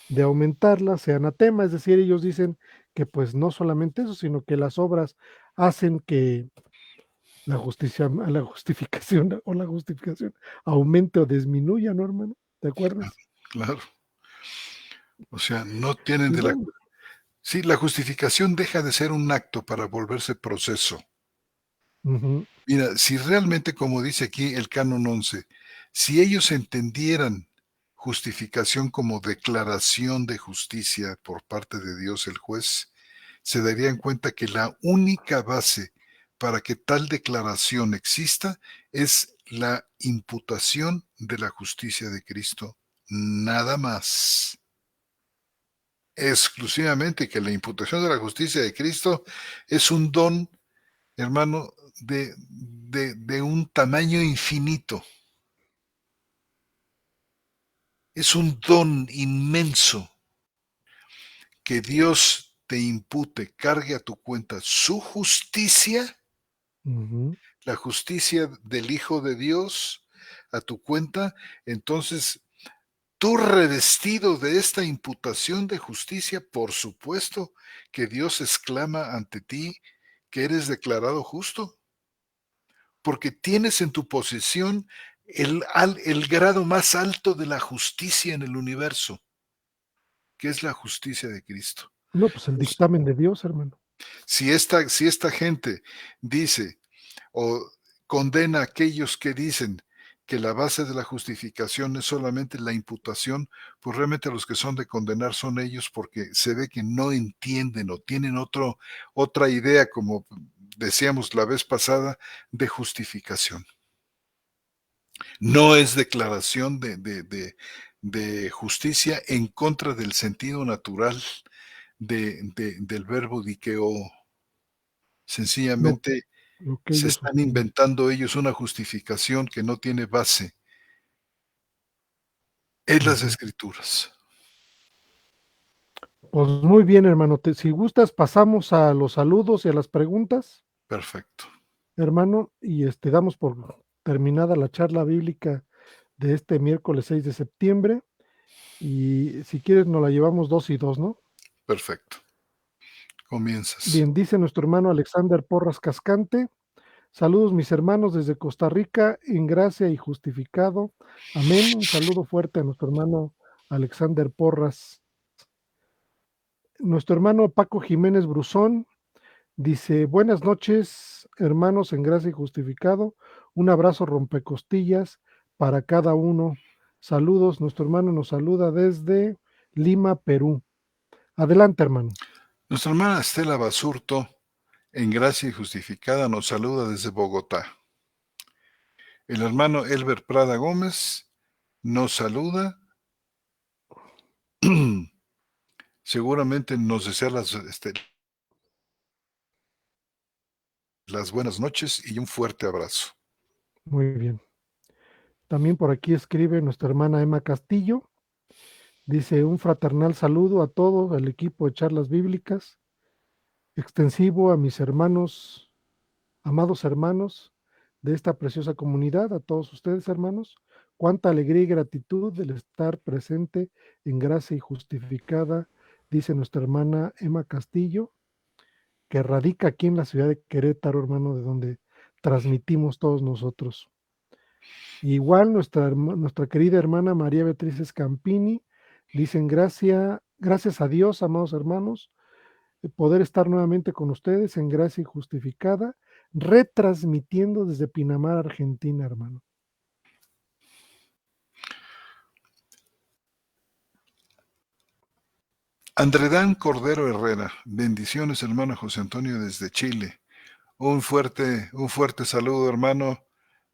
de aumentarla, se anatema, es decir, ellos dicen que pues no solamente eso, sino que las obras hacen que la justificación o la justificación aumente o disminuya, ¿no, hermano? ¿Te acuerdas? claro. O sea, no tienen Y de la... bueno, Sí, la justificación deja de ser un acto para volverse proceso. ujú, Mira, si realmente, como dice aquí el canon 11, si ellos entendieran justificación como declaración de justicia por parte de Dios el juez, se darían cuenta que la única base para que tal declaración exista es la imputación de la justicia de Cristo, nada más. Exclusivamente que la imputación de la justicia de Cristo es un don, hermano, de un tamaño infinito. Es un don inmenso que Dios te impute, cargue a tu cuenta su justicia, ujú, la justicia del Hijo de Dios a tu cuenta. Entonces, tú revestido de esta imputación de justicia, por supuesto que Dios exclama ante ti que eres declarado justo, porque tienes en tu posesión el grado más alto de la justicia en el universo, que es la justicia de Cristo. no, pues el Pues, dictamen de Dios, hermano. si esta gente dice o condena a aquellos que dicen que la base de la justificación es solamente la imputación, pues realmente los que son de condenar son ellos porque se ve que no entienden o tienen otra idea, como decíamos la vez pasada, de justificación. No es declaración de justicia en contra del sentido natural del verbo dikeo. Lo, Sencillamente lo que se ellos están sostienen. inventando ellos una justificación que no tiene base en las Ujú. Escrituras. Pues muy bien, hermano. Si gustas, pasamos a los saludos y a las preguntas, Perfecto, hermano, y damos por terminada la charla bíblica de este miércoles 6 de septiembre. Y si quieres, nos la llevamos dos y dos, ¿no? perfecto. Comienzas. Bien, dice nuestro hermano Alexander Porras Cascante. Saludos, mis hermanos, desde Costa Rica, en gracia y justificado. Amén. Un saludo fuerte a nuestro hermano Alexander Porras. Nuestro hermano Paco Jiménez Bruzón dice: buenas noches, hermanos, en gracia y justificado. Un abrazo rompecostillas para cada uno. Saludos, nuestro hermano nos saluda desde Lima, Perú. Adelante, hermano. Nuestra hermana Estela Basurto, en gracia y justificada, nos saluda desde Bogotá. El hermano Elber Prada Gómez nos saluda. Seguramente nos desea las buenas noches y un fuerte abrazo. Muy bien. También por aquí escribe nuestra hermana Emma Castillo. Dice: un fraternal saludo a todo el equipo de charlas bíblicas, extensivo a mis hermanos, amados hermanos de esta preciosa comunidad, a todos ustedes, hermanos. Cuánta alegría y gratitud del estar presente en gracia y justificada, dice nuestra hermana Emma Castillo. que radica aquí en la ciudad de Querétaro, hermano, de donde transmitimos todos nosotros. Igual nuestra querida hermana María Beatriz Scampini, dicen gracias a Dios, amados hermanos, de poder estar nuevamente con ustedes en gracia y justificada, retransmitiendo desde Pinamar, Argentina, hermano. Andredán Cordero Herrera, bendiciones hermano José Antonio desde Chile. Un fuerte saludo hermano.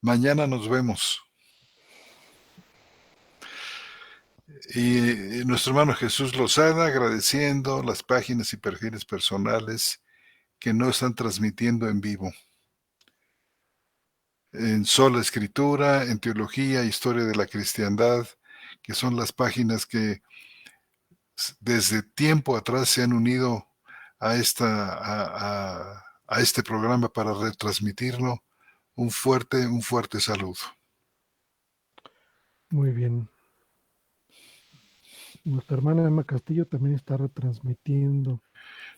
Mañana nos vemos. Y nuestro hermano Jesús Lozada agradeciendo las páginas y perfiles personales que no están transmitiendo en vivo. En Sola Escritura, en Teología, Historia de la Cristiandad, que son las páginas que desde tiempo atrás se han unido a este programa para retransmitirlo. Un fuerte saludo. Muy bien. Nuestra hermana Emma Castillo también está retransmitiendo.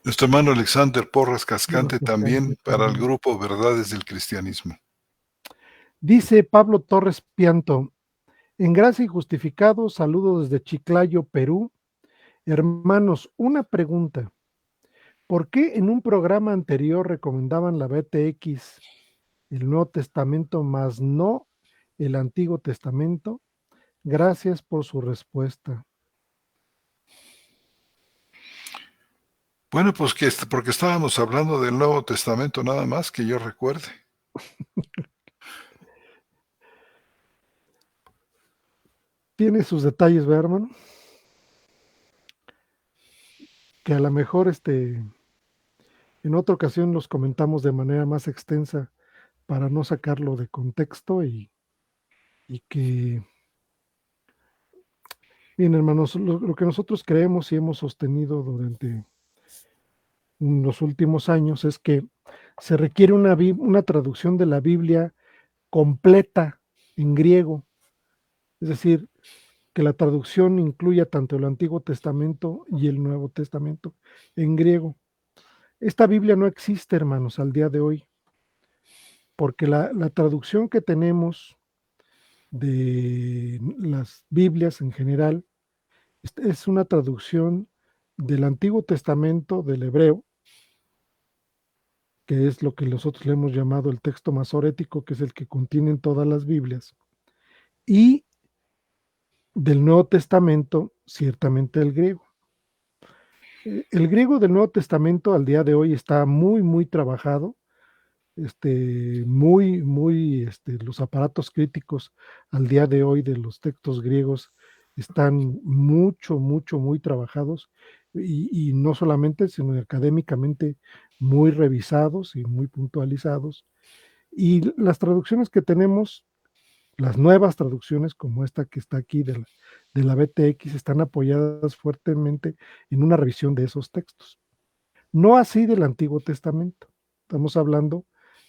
Nuestro hermano Alexander Porras Cascante también para el grupo Verdades del Cristianismo. Dice Pablo Torres Pianto, en gracia y justificado, saludo desde Chiclayo, Perú. Hermanos, una pregunta. ¿Por qué en un programa anterior recomendaban la BTX, el Nuevo Testamento, más no el Antiguo Testamento? Gracias por su respuesta. Bueno, pues porque estábamos hablando del Nuevo Testamento nada más que yo recuerde. Tiene sus detalles, ¿verdad, hermano? Que a lo mejor en otra ocasión los comentamos de manera más extensa para no sacarlo de contexto y que, bien, hermanos, lo que nosotros creemos y hemos sostenido durante los últimos años es que se requiere una traducción de la Biblia completa en griego, es decir, que la traducción incluya tanto el Antiguo Testamento y el Nuevo Testamento en griego. Esta Biblia no existe, hermanos, al día de hoy, porque la traducción que tenemos de las Biblias en general es una traducción del Antiguo Testamento del hebreo, que es lo que nosotros le hemos llamado el texto masorético, que es el que contienen todas las Biblias, y del Nuevo Testamento, ciertamente el griego. El griego del Nuevo Testamento al día de hoy está muy trabajado, los aparatos críticos al día de hoy de los textos griegos están muy trabajados y no solamente, sino académicamente muy revisados y muy puntualizados. Y las traducciones que tenemos, las nuevas traducciones como esta que está aquí de la BTX, están apoyadas fuertemente en una revisión de esos textos. No así del Antiguo Testamento. Estamos hablando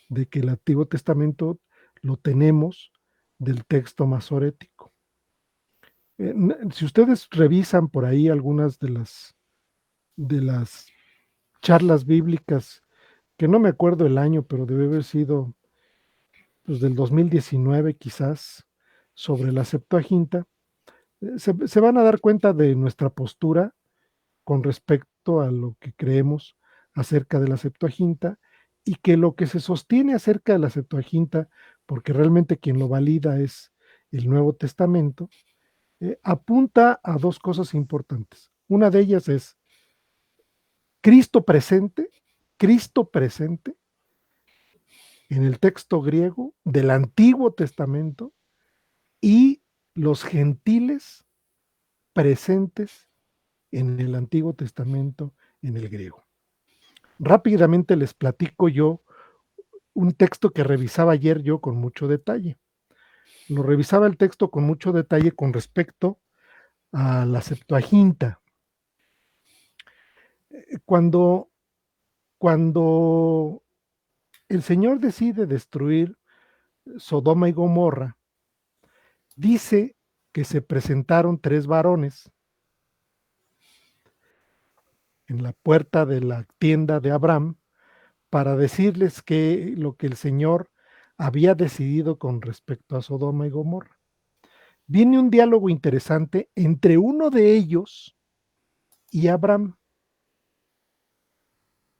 de que el Antiguo Testamento lo tenemos del texto masorético. Si ustedes revisan por ahí algunas de las charlas bíblicas, que no me acuerdo el año, pero debe haber sido pues, del 2019 quizás, sobre la Septuaginta, se van a dar cuenta de nuestra postura con respecto a lo que creemos acerca de la Septuaginta y que lo que se sostiene acerca de la Septuaginta, porque realmente quien lo valida es el Nuevo Testamento, apunta a dos cosas importantes. Una de ellas es Cristo presente en el texto griego del Antiguo Testamento y los gentiles presentes en el Antiguo Testamento en el griego. Rápidamente les platico yo un texto que revisaba ayer yo con mucho detalle. Lo revisaba el texto con mucho detalle con respecto a la Septuaginta. Cuando el Señor decide destruir Sodoma y Gomorra, dice que se presentaron 3 varones en la puerta de la tienda de Abraham para decirles que lo que el Señor había decidido con respecto a Sodoma y Gomorra. Viene un diálogo interesante entre uno de ellos y Abraham.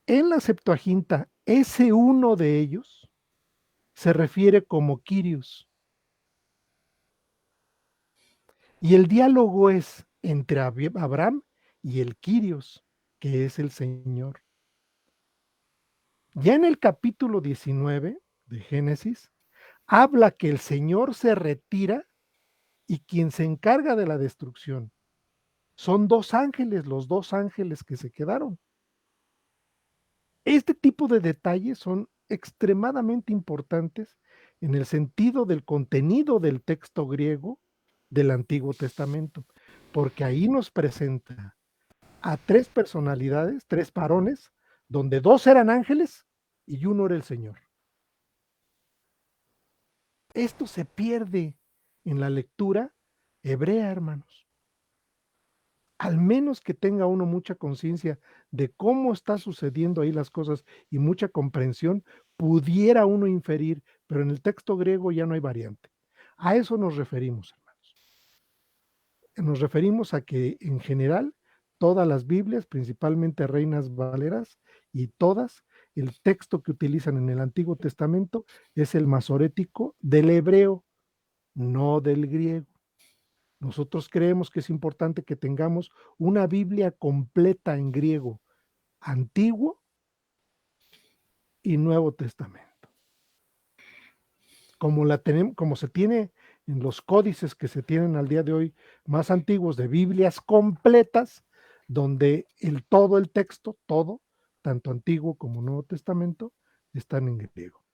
En la Septuaginta, ese uno de ellos se refiere como Kyrios. Y el diálogo es entre Abraham y el Kyrios, que es el Señor. Ya en el capítulo 19 de Génesis, habla que el Señor se retira y quien se encarga de la destrucción son dos ángeles, los dos ángeles que se quedaron. Este tipo de detalles son extremadamente importantes en el sentido del contenido del texto griego del Antiguo Testamento, porque ahí nos presenta a tres personalidades, tres varones, donde dos eran ángeles y uno era el Señor. Esto se pierde en la lectura hebrea, hermanos. Al menos que tenga uno mucha conciencia de cómo está sucediendo ahí las cosas y mucha comprensión, pudiera uno inferir, pero en el texto griego ya no hay variante. A eso nos referimos, hermanos. Nos referimos a que en general todas las Biblias, principalmente Reinas Valeras y todas, el texto que utilizan en el Antiguo Testamento es el masorético del hebreo, no del griego. Nosotros creemos que es importante que tengamos una Biblia completa en griego, Antiguo y Nuevo Testamento. Como se tiene en los códices que se tienen al día de hoy más antiguos de Biblias completas, donde todo el texto, todo, tanto Antiguo como Nuevo Testamento, están en griego.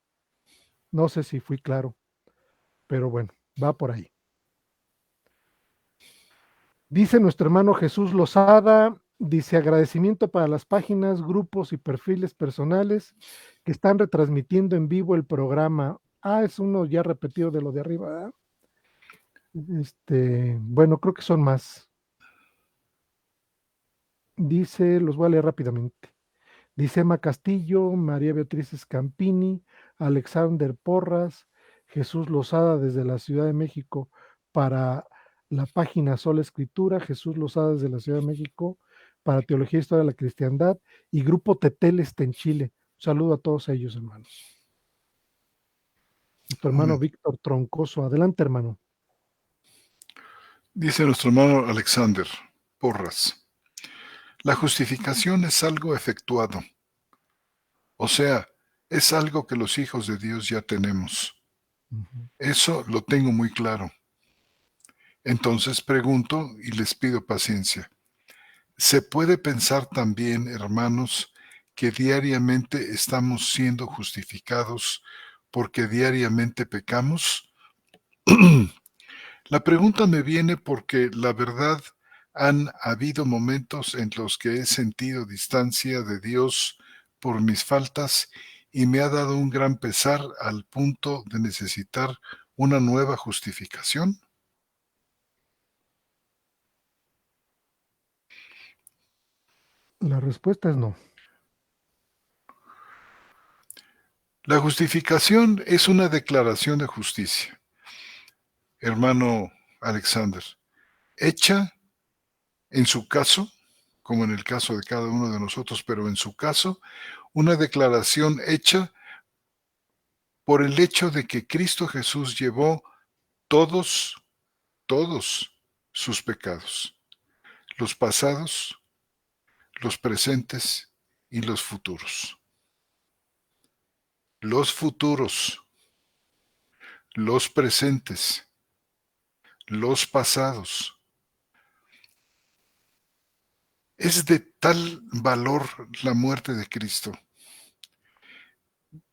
No sé si fui claro, pero bueno, va por ahí. Dice nuestro hermano Jesús Lozada, dice agradecimiento para las páginas, grupos y perfiles personales que están retransmitiendo en vivo el programa. Es uno ya repetido de lo de arriba, ¿verdad? Bueno, creo que son más. Dice, los voy a leer rápidamente. Dice Emma Castillo, María Beatriz Scampini, Alexander Porras, Jesús Lozada desde la Ciudad de México para la página Sola Escritura, Jesús Lozada desde la Ciudad de México para Teología e Historia de la Cristiandad y Grupo Tetel está en Chile. Un saludo a todos ellos, hermanos. Nuestro hermano Víctor Troncoso. Adelante, hermano. Dice nuestro hermano Alexander Porras, la justificación es algo efectuado, o sea, es algo que los hijos de Dios ya tenemos. Eso lo tengo muy claro. Entonces pregunto y les pido paciencia. ¿Se puede pensar también, hermanos, que diariamente estamos siendo justificados porque diariamente pecamos? La pregunta me viene porque la verdad han habido momentos en los que he sentido distancia de Dios por mis faltas y me ha dado un gran pesar al punto de necesitar una nueva justificación. La respuesta es no. La justificación es una declaración de justicia, hermano Alexander, hecha en su caso, como en el caso de cada uno de nosotros, pero en su caso, una declaración hecha por el hecho de que Cristo Jesús llevó todos sus pecados, los pasados, los presentes y los futuros. Los futuros, los presentes, los pasados. Es de tal valor la muerte de Cristo,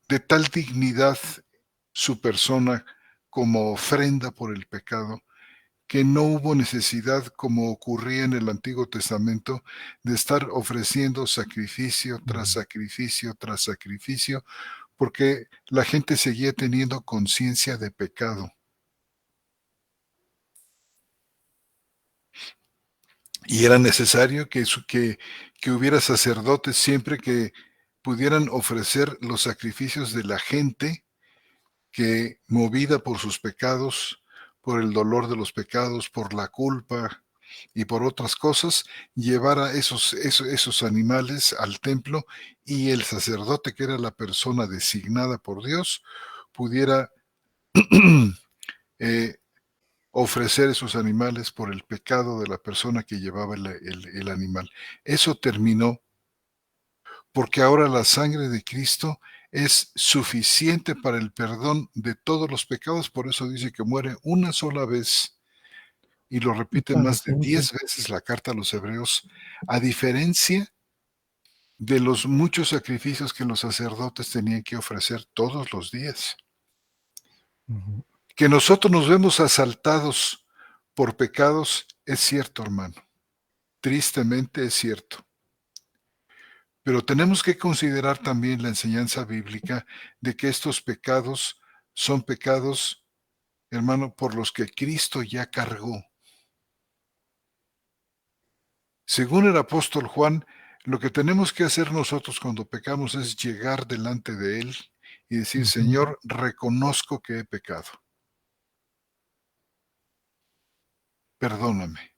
de tal dignidad su persona como ofrenda por el pecado, que no hubo necesidad, como ocurría en el Antiguo Testamento, de estar ofreciendo sacrificio tras sacrificio tras sacrificio, porque la gente seguía teniendo conciencia de pecado. Y era necesario que hubiera sacerdotes siempre que pudieran ofrecer los sacrificios de la gente que, movida por sus pecados, por el dolor de los pecados, por la culpa y por otras cosas, llevara esos animales al templo, y el sacerdote, que era la persona designada por Dios, pudiera eh, ofrecer esos animales por el pecado de la persona que llevaba el animal. Eso terminó, porque ahora la sangre de Cristo es suficiente para el perdón de todos los pecados. Por eso dice que muere una sola vez, y lo y repite para más de siempre. 10 veces la carta a los Hebreos, a diferencia de los muchos sacrificios que los sacerdotes tenían que ofrecer todos los días. Ujú. Que nosotros nos vemos asaltados por pecados es cierto, hermano. Tristemente es cierto. Pero tenemos que considerar también la enseñanza bíblica de que estos pecados son pecados, hermano, por los que Cristo ya cargó. Según el apóstol Juan, lo que tenemos que hacer nosotros cuando pecamos es llegar delante de Él y decir: Ujú. Señor, reconozco que he pecado. Perdóname.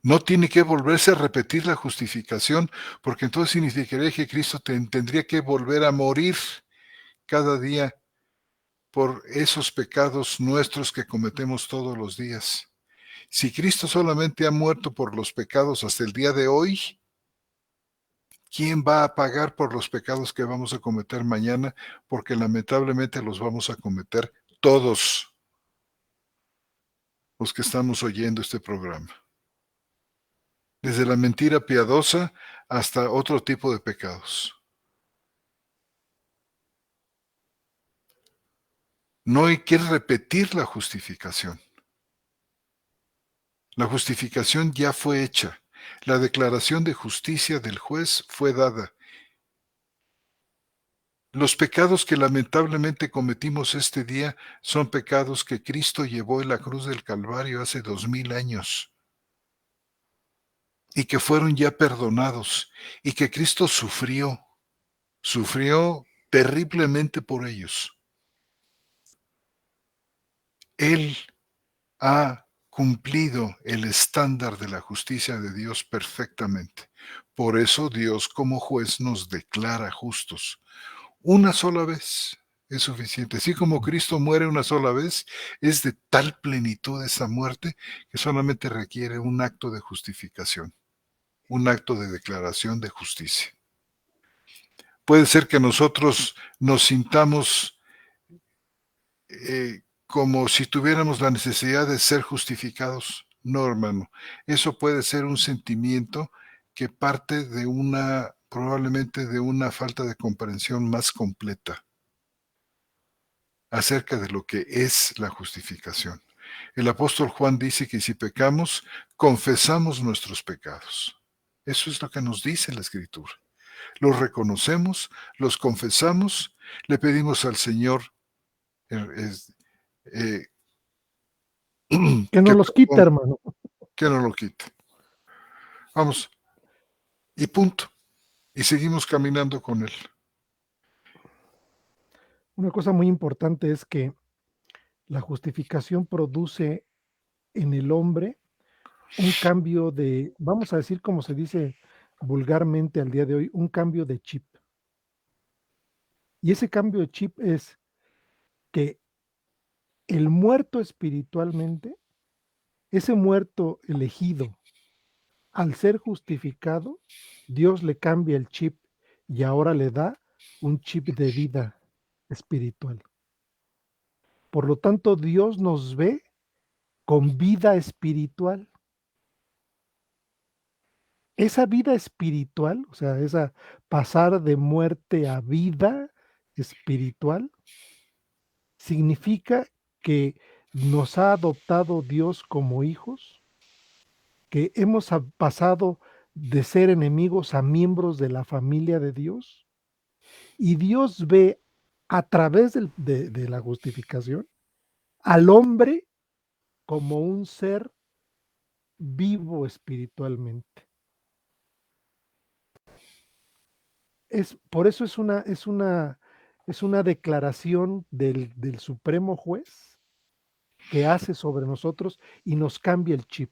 No tiene que volverse a repetir la justificación, porque entonces significaría que Cristo tendría que volver a morir cada día por esos pecados nuestros que cometemos todos los días. Si Cristo solamente ha muerto por los pecados hasta el día de hoy, ¿quién va a pagar por los pecados que vamos a cometer mañana? Porque lamentablemente los vamos a cometer todos los que estamos oyendo este programa. Desde la mentira piadosa hasta otro tipo de pecados. No hay que repetir la justificación. La justificación ya fue hecha. La declaración de justicia del juez fue dada. Los pecados que lamentablemente cometimos este día son pecados que Cristo llevó en la cruz del Calvario hace 2000 años, y que fueron ya perdonados, y que Cristo sufrió terriblemente por ellos. Él ha cumplido el estándar de la justicia de Dios perfectamente. Por eso Dios, como juez, nos declara justos. Una sola vez es suficiente. Así como Cristo muere una sola vez, es de tal plenitud esa muerte que solamente requiere un acto de justificación, un acto de declaración de justicia. Puede ser que nosotros nos sintamos como si tuviéramos la necesidad de ser justificados. No, hermano. Eso puede ser un sentimiento que parte de probablemente de una falta de comprensión más completa acerca de lo que es la justificación. El apóstol Juan dice que si pecamos, confesamos nuestros pecados. Eso es lo que nos dice la Escritura. Los reconocemos, los confesamos, le pedimos al Señor eh, es- eh, Que no que los quita, perdone, hermano. que no lo quite. Vamos, y punto. Y seguimos caminando con Él. Una cosa muy importante es que la justificación produce en el hombre un cambio de, vamos a decir, como se dice vulgarmente al día de hoy, un cambio de chip. Y ese cambio de chip es que el muerto espiritualmente, ese muerto elegido, al ser justificado, Dios le cambia el chip y ahora le da un chip de vida espiritual. Por lo tanto, Dios nos ve con vida espiritual. Esa vida espiritual, o sea, esa pasar de muerte a vida espiritual, significa que nos ha adoptado Dios como hijos, que hemos pasado de ser enemigos a miembros de la familia de Dios, y Dios ve a través de la justificación al hombre como un ser vivo espiritualmente. por eso es una declaración del supremo juez que hace sobre nosotros y nos cambia el chip.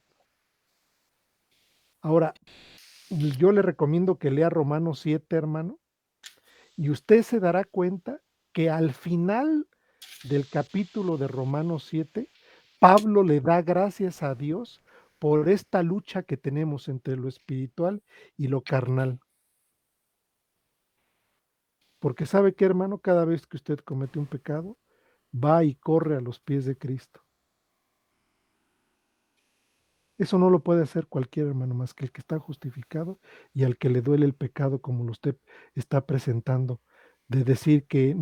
Ahora, yo le recomiendo que lea Romanos 7, hermano, y usted se dará cuenta que al final del capítulo de Romanos 7, Pablo le da gracias a Dios por esta lucha que tenemos entre lo espiritual y lo carnal. Porque sabe que, hermano, cada vez que usted comete un pecado, va y corre a los pies de Cristo. Eso no lo puede hacer cualquier hermano más que el que está justificado y al que le duele el pecado como lo usted está presentando, de decir que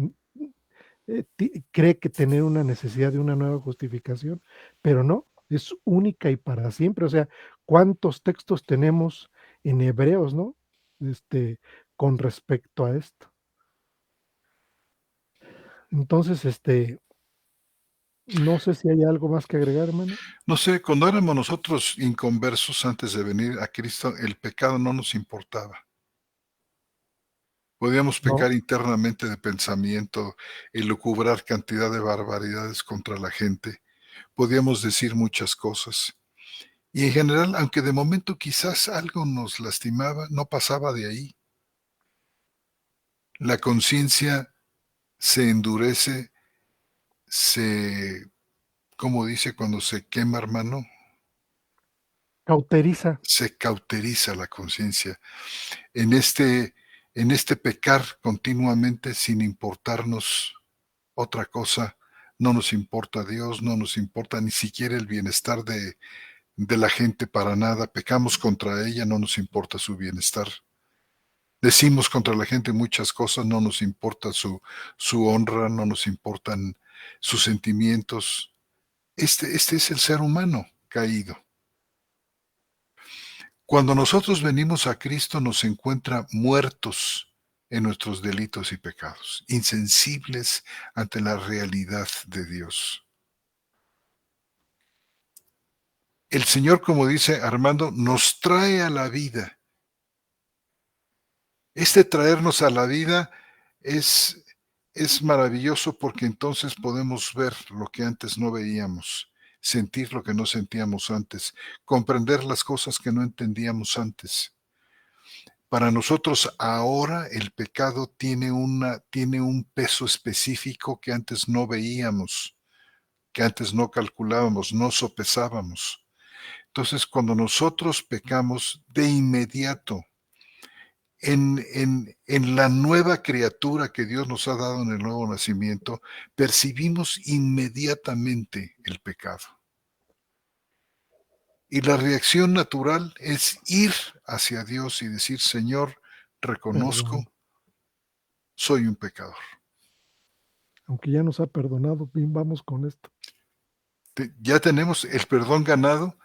cree que tener una necesidad de una nueva justificación, pero no, es única y para siempre. O sea, ¿cuántos textos tenemos en Hebreos, no? Con respecto a esto. Entonces, no sé si hay algo más que agregar, hermano. No sé, cuando éramos nosotros inconversos antes de venir a Cristo, el pecado no nos importaba. Podíamos No, pecar internamente de pensamiento, elucubrar cantidad de barbaridades contra la gente. Podíamos decir muchas cosas. Y en general, aunque de momento quizás algo nos lastimaba, no pasaba de ahí. La conciencia se endurece, se, ¿cómo dice cuando se quema, hermano? cauteriza, Se cauteriza la conciencia en este pecar continuamente sin importarnos otra cosa. No nos importa Dios, no nos importa ni siquiera el bienestar de la gente para nada. Pecamos contra ella, no nos importa su bienestar. Decimos contra la gente muchas cosas, no nos importa su honra, no nos importan sus sentimientos. Este es el ser humano caído. Cuando nosotros venimos a Cristo nos encuentra muertos en nuestros delitos y pecados, insensibles ante la realidad de Dios. El Señor, como dice Armando, nos trae a la vida. Este traernos a la vida es, es maravilloso porque entonces podemos ver lo que antes no veíamos, sentir lo que no sentíamos antes, comprender las cosas que no entendíamos antes. Para nosotros ahora el pecado tiene un peso específico que antes no veíamos, que antes no calculábamos, no sopesábamos. Entonces, cuando nosotros pecamos de inmediato, en la nueva criatura que Dios nos ha dado en el nuevo nacimiento, percibimos inmediatamente el pecado. Y la reacción natural es ir hacia Dios y decir, Señor, reconozco, perdón. soy un pecador. Aunque ya nos ha perdonado, bien, vamos con esto. Ya tenemos el perdón ganado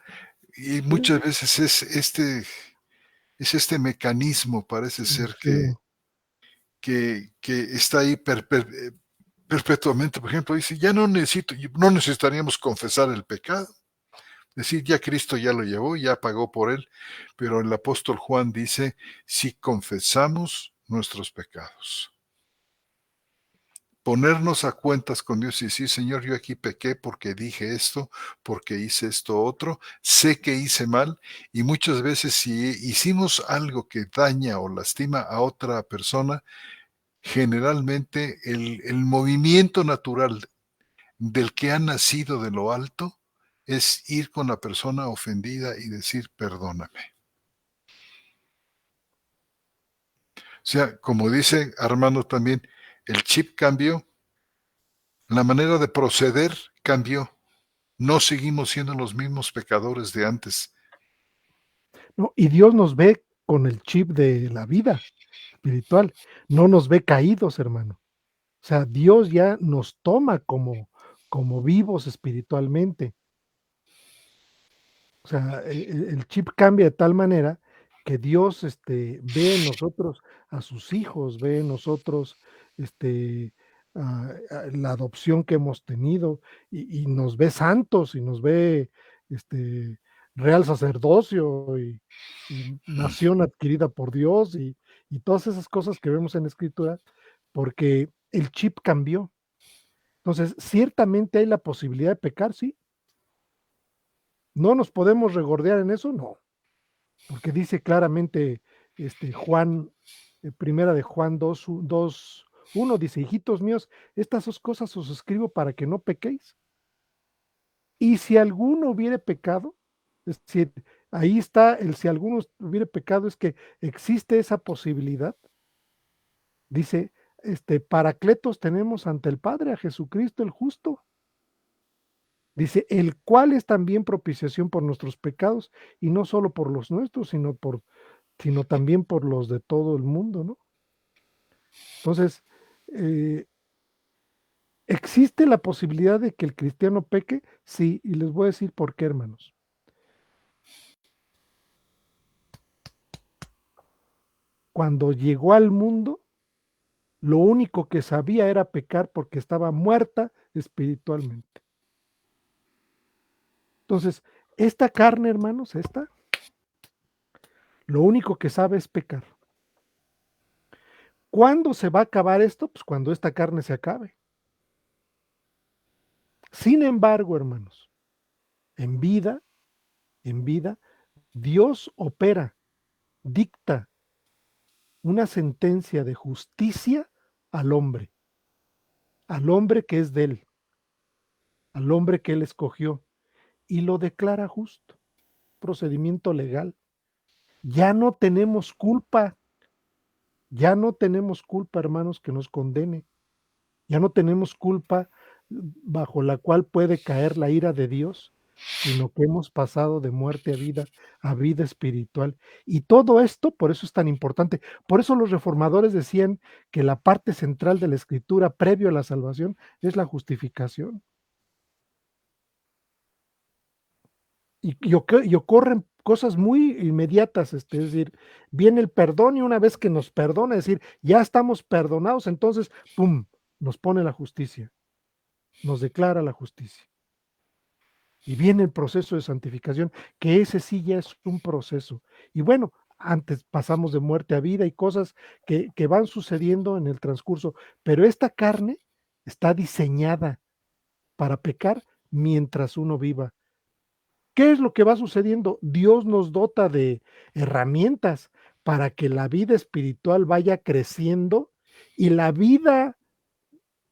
y Sí, muchas veces es este mecanismo, parece ser sí, que está ahí perpetuamente. Por ejemplo, dice, ya no necesitaríamos confesar el pecado. Decir, ya Cristo ya lo llevó, ya pagó por él, pero el apóstol Juan dice, si confesamos nuestros pecados. Ponernos a cuentas con Dios y decir, Señor, yo aquí pequé porque dije esto, porque hice esto otro, sé que hice mal y muchas veces si hicimos algo que daña o lastima a otra persona, generalmente el movimiento natural del que ha nacido de lo alto es ir con la persona ofendida y decir, perdóname. O sea, como dice Armando también, el chip cambió, la manera de proceder cambió. No seguimos siendo los mismos pecadores de antes. no, y Dios nos ve con el chip de la vida espiritual, no nos ve caídos, hermano. O sea, Dios ya nos toma como vivos espiritualmente. O sea, el chip cambia de tal manera que Dios, ve en nosotros a sus hijos, ve en nosotros, la adopción que hemos tenido y nos ve santos y nos ve, real sacerdocio y nación adquirida por Dios y todas esas cosas que vemos en la Escritura, porque el chip cambió. Entonces, ciertamente hay la posibilidad de pecar, sí. ¿No nos podemos regordear en eso? No, porque dice claramente Juan, primera de Juan 2:1, dice, hijitos míos, estas dos cosas os escribo para que no pequéis. Y si alguno hubiere pecado, es decir, ahí está el si alguno hubiere pecado, es que existe esa posibilidad. Dice, Paracletos tenemos ante el Padre, a Jesucristo el justo. Dice, el cual es también propiciación por nuestros pecados, y no solo por los nuestros, sino también por los de todo el mundo, ¿no? Entonces, eh, ¿existe la posibilidad de que el cristiano peque? Sí, y les voy a decir por qué, hermanos. Cuando llegó al mundo, lo único que sabía era pecar porque estaba muerta espiritualmente. Entonces, esta carne, hermanos, lo único que sabe es pecar. ¿Cuándo se va a acabar esto? Pues cuando esta carne se acabe. Sin embargo, hermanos, en vida, en vida, Dios opera, dicta una sentencia de justicia al hombre que es de él, al hombre que él escogió, y lo declara justo, procedimiento legal. Ya no tenemos culpa, ya no tenemos culpa, hermanos, que nos condene, ya no tenemos culpa bajo la cual puede caer la ira de Dios, sino que hemos pasado de muerte a vida espiritual. Y todo esto, por eso es tan importante. Por eso los reformadores decían que la parte central de la escritura previo a la salvación es la justificación. Y ocurren cosas muy inmediatas, es decir, viene el perdón y una vez que nos perdona, es decir, ya estamos perdonados, entonces, ¡pum!, nos pone la justicia, nos declara la justicia. Y viene el proceso de santificación, que ese sí ya es un proceso. Y bueno, antes pasamos de muerte a vida y cosas que van sucediendo en el transcurso, pero esta carne está diseñada para pecar mientras uno viva. ¿Qué es lo que va sucediendo? Dios nos dota de herramientas para que la vida espiritual vaya creciendo y la vida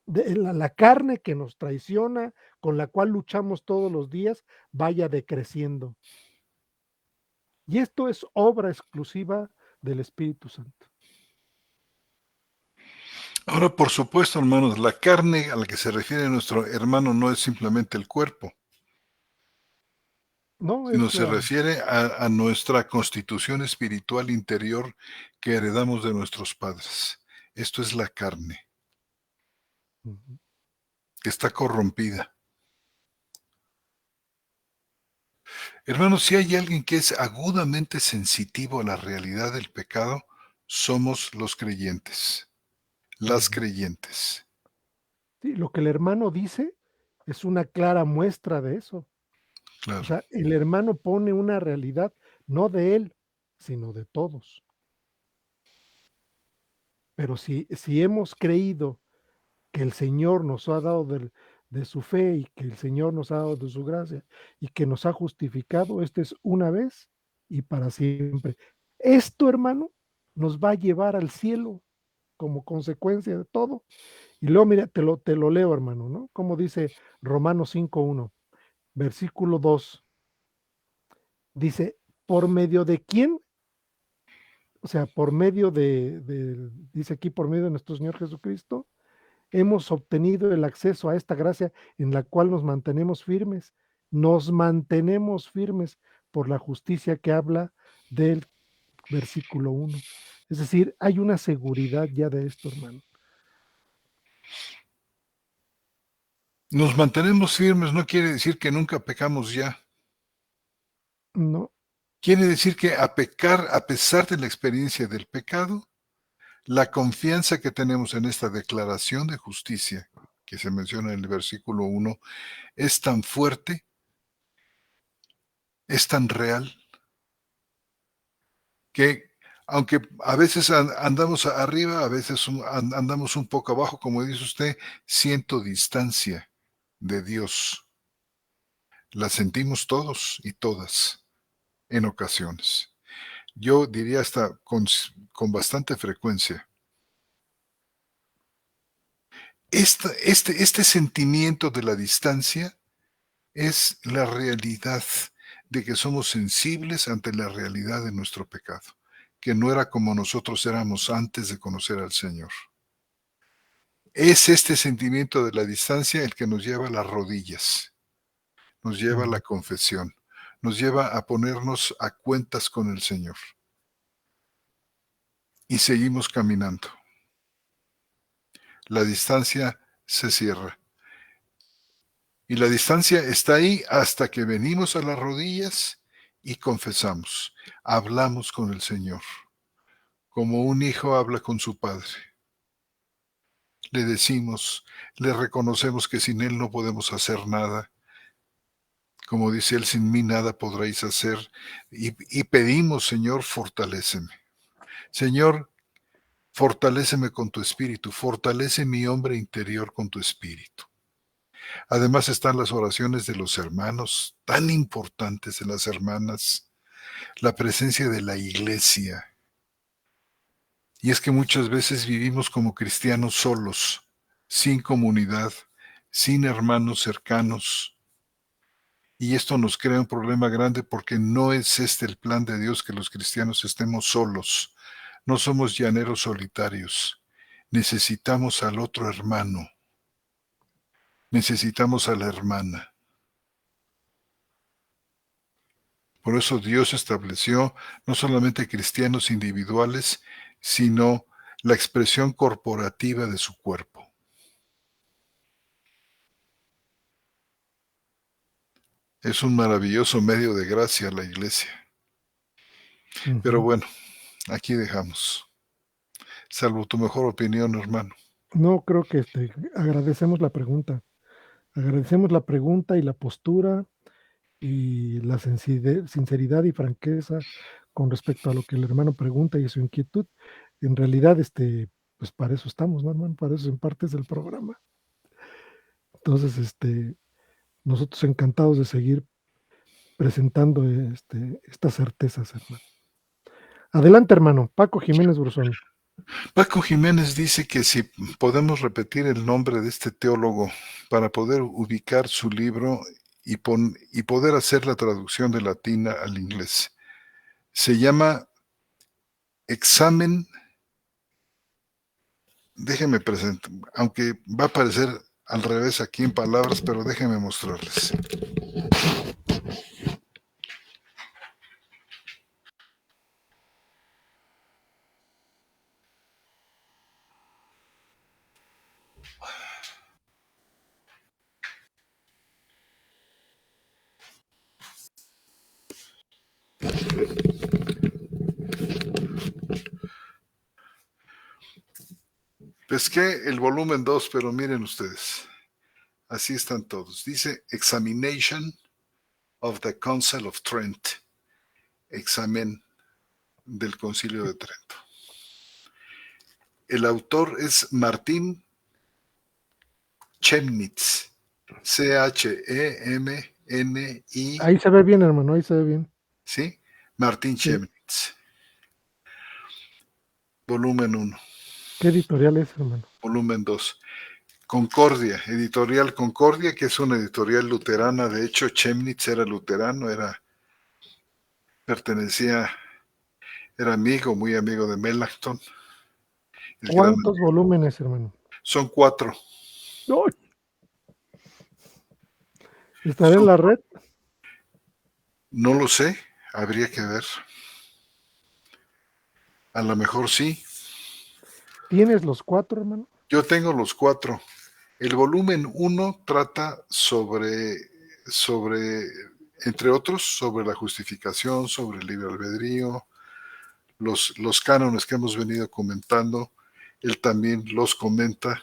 de la carne que nos traiciona, con la cual luchamos todos los días, vaya decreciendo. Y esto es obra exclusiva del Espíritu Santo. Ahora, por supuesto, hermanos, la carne a la que se refiere nuestro hermano no es simplemente el cuerpo, No sino es se la... refiere a nuestra constitución espiritual interior que heredamos de nuestros padres. Esto es la carne, que está corrompida. Hermanos, si hay alguien que es agudamente sensitivo a la realidad del pecado, somos los creyentes, las creyentes. Sí, lo que el hermano dice es una clara muestra de eso. O Claro. sea, el hermano pone una realidad, no de él, sino de todos. Pero si hemos creído que el Señor nos ha dado de su fe y que el Señor nos ha dado de su gracia y que nos ha justificado, es una vez y para siempre. Esto, hermano, nos va a llevar al cielo como consecuencia de todo. Y luego, mira, te lo leo, hermano, ¿no? Como dice Romanos 5:1, versículo 2, dice, ¿por medio de quién? O sea, por medio dice aquí, por medio de nuestro Señor Jesucristo, hemos obtenido el acceso a esta gracia en la cual nos mantenemos firmes por la justicia que habla del versículo 1. Es decir, hay una seguridad ya de esto, hermano. Nos mantenemos firmes no quiere decir que nunca pecamos ya. No, Quiere decir que a pecar, a pesar de la experiencia del pecado, la confianza que tenemos en esta declaración de justicia que se menciona en el versículo 1 es tan fuerte, es tan real, que aunque a veces andamos arriba, a veces andamos un poco abajo, como dice usted, siento distancia de Dios. La sentimos todos y todas en ocasiones. Yo diría hasta con bastante frecuencia. Este sentimiento de la distancia es la realidad de que somos sensibles ante la realidad de nuestro pecado, que no era como nosotros éramos antes de conocer al Señor. Es este sentimiento de la distancia el que nos lleva a las rodillas, nos lleva a la Ujú. confesión, nos lleva a ponernos a cuentas con el Señor. Y seguimos caminando. La distancia se cierra. Y la distancia está ahí hasta que venimos a las rodillas y confesamos, hablamos con el Señor, como un hijo habla con su padre. Le decimos, le reconocemos que sin Él no podemos hacer nada. Como dice Él, sin mí nada podréis hacer. Y pedimos, Señor, fortaléceme. Señor, fortaléceme con tu espíritu, fortalece mi hombre interior con tu espíritu. Además están las oraciones de los hermanos, tan importantes de las hermanas, la presencia de la iglesia. Y es que muchas veces vivimos como cristianos solos, sin comunidad, sin hermanos cercanos. Y esto nos crea un problema grande porque no es este el plan de Dios que los cristianos estemos solos. No somos llaneros solitarios. Necesitamos al otro hermano. Necesitamos a la hermana. Por eso Dios estableció no solamente cristianos individuales, sino la expresión corporativa de su cuerpo. Es un maravilloso medio de gracia la iglesia. Pero Ujú. bueno, aquí dejamos. Salvo tu mejor opinión, hermano. No, creo que agradecemos la pregunta y la postura y la sinceridad y franqueza con respecto a lo que el hermano pregunta y su inquietud. En realidad, pues para eso estamos, ¿no, hermano? Para eso en partes del programa. Entonces, nosotros encantados de seguir presentando estas certezas, hermano. Adelante, hermano. Paco Jiménez Brusón. Paco Jiménez dice que si podemos repetir el nombre de este teólogo para poder ubicar su libro y poder hacer la traducción de latina al inglés. Se llama Examen, déjenme presentar, aunque va a aparecer al revés aquí en palabras, pero déjenme mostrarles. Pesqué el volumen 2, pero miren ustedes, así están todos. Dice Examination of the Council of Trent, examen del Concilio de Trento. El autor es Martín Chemnitz, Chemni, Ahí se ve bien, hermano, ahí se ve bien. ¿sí? Martín Sí. Chemnitz, volumen 1, ¿Qué editorial es, hermano? volumen 2. Concordia, editorial Concordia, que es una editorial luterana. De hecho, Chemnitz era luterano, pertenecía, era amigo, muy amigo de Melanchthon, el gran. ¿Cuántos volúmenes, hermano? Son 4. ¡Ay! ¿Estaré en Son, la red? no lo sé, habría que ver. A lo mejor sí. ¿Tienes los 4, hermano? Yo tengo los 4. El volumen 1 trata sobre, entre otros, sobre la justificación, sobre el libre albedrío, los cánones que hemos venido comentando. Él también los comenta.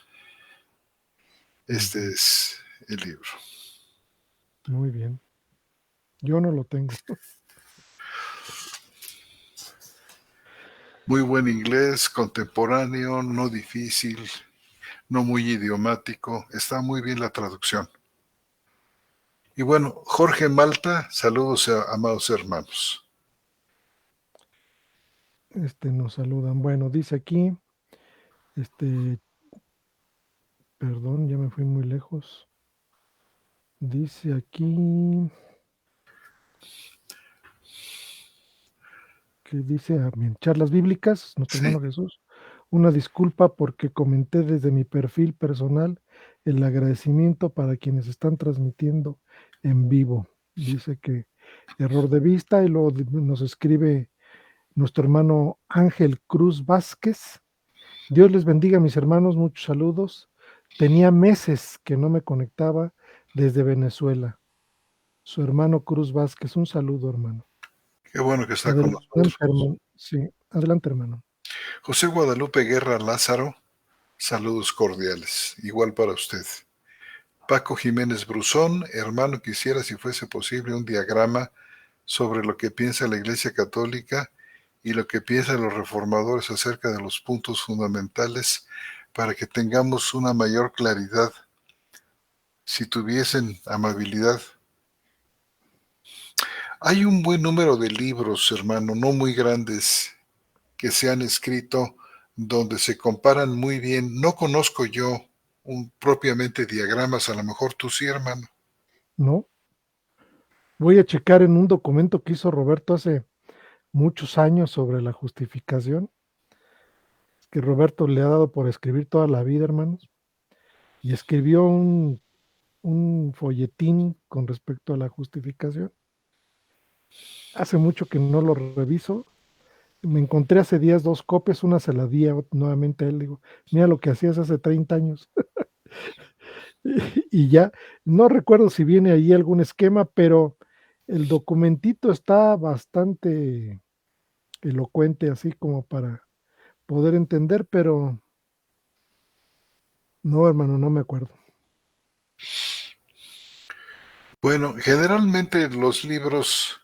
Este Ujú. es el libro. Muy bien. Yo no lo tengo. Muy buen inglés, contemporáneo, no difícil, no muy idiomático. Está muy bien la traducción. Y bueno, Jorge Malta, saludos amados hermanos. Nos saludan. Bueno, dice aquí, este, perdón, ya me fui muy lejos. Dice aquí que dice, charlas bíblicas, nuestro Sí, hermano Jesús, una disculpa porque comenté desde mi perfil personal el agradecimiento para quienes están transmitiendo en vivo. Dice que error de vista y luego nos escribe nuestro hermano Ángel Cruz Vázquez. Dios les bendiga, mis hermanos, muchos saludos. Tenía meses que no me conectaba desde Venezuela. Su hermano Cruz Vázquez, un saludo, hermano. qué bueno que está con Adelante, nosotros. hermano. Sí, adelante, hermano. José Guadalupe Guerra Lázaro, saludos cordiales. Igual para usted. Paco Jiménez Brusón, hermano, quisiera si fuese posible un diagrama sobre lo que piensa la Iglesia Católica y lo que piensan los reformadores acerca de los puntos fundamentales para que tengamos una mayor claridad. Si tuviesen amabilidad. Hay un buen número de libros, hermano, no muy grandes, que se han escrito donde se comparan muy bien. No conozco yo propiamente diagramas, a lo mejor tú sí, hermano. No, voy a checar en un documento que hizo Roberto hace muchos años sobre la justificación, que Roberto le ha dado por escribir toda la vida, hermanos, y escribió un folletín con respecto a la justificación. Hace mucho que no lo reviso. Me encontré hace días 2 copias, una se la di nuevamente a él, digo, mira lo que hacías hace 30 años. Y ya, no recuerdo si viene ahí algún esquema, pero el documentito está bastante elocuente, así como para poder entender, pero no, hermano, no me acuerdo. Bueno, generalmente los libros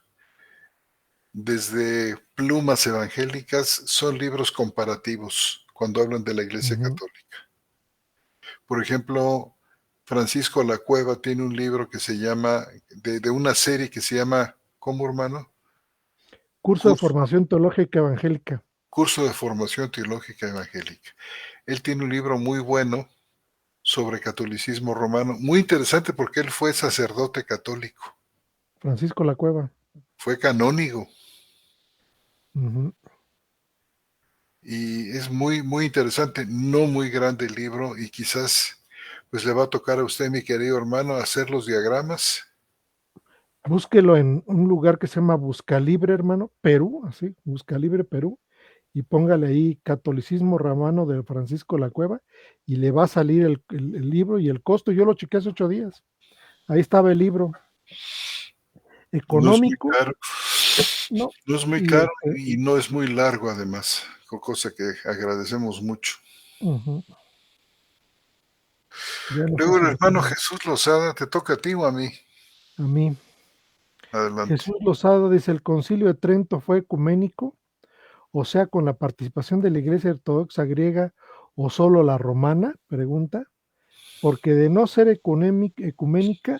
desde Plumas Evangélicas son libros comparativos cuando hablan de la Iglesia Ujú. Católica. Por ejemplo, Francisco La Cueva tiene un libro que se llama, de una serie que se llama, ¿cómo, hermano? Curso de Curso, formación teológica evangélica. Curso de Formación Teológica Evangélica. Él tiene un libro muy bueno sobre catolicismo romano, muy interesante porque él fue sacerdote católico, Francisco La Cueva. fue canónigo Ujú. y es muy, muy interesante, no muy grande el libro y quizás pues le va a tocar a usted, mi querido hermano, hacer los diagramas. Búsquelo en un lugar que se llama Buscalibre, hermano, Perú, así, Buscalibre, Perú, y póngale ahí Catolicismo Romano de Francisco La Cueva, y le va a salir el libro y el costo. Yo lo chequé hace 8 días. Ahí estaba el libro, No es muy económico, caro, ¿no? no es muy Y caro y no es muy largo además, cosa que agradecemos mucho. ujú, ya no sé Luego si el lo hermano tengo. Jesús Lozada, ¿te toca a ti o a mí? A mí, Adelante. Jesús Lozada dice: el Concilio de Trento fue ecuménico, o sea, con la participación de la Iglesia Ortodoxa griega o solo la romana, pregunta, porque de no ser ecuménica,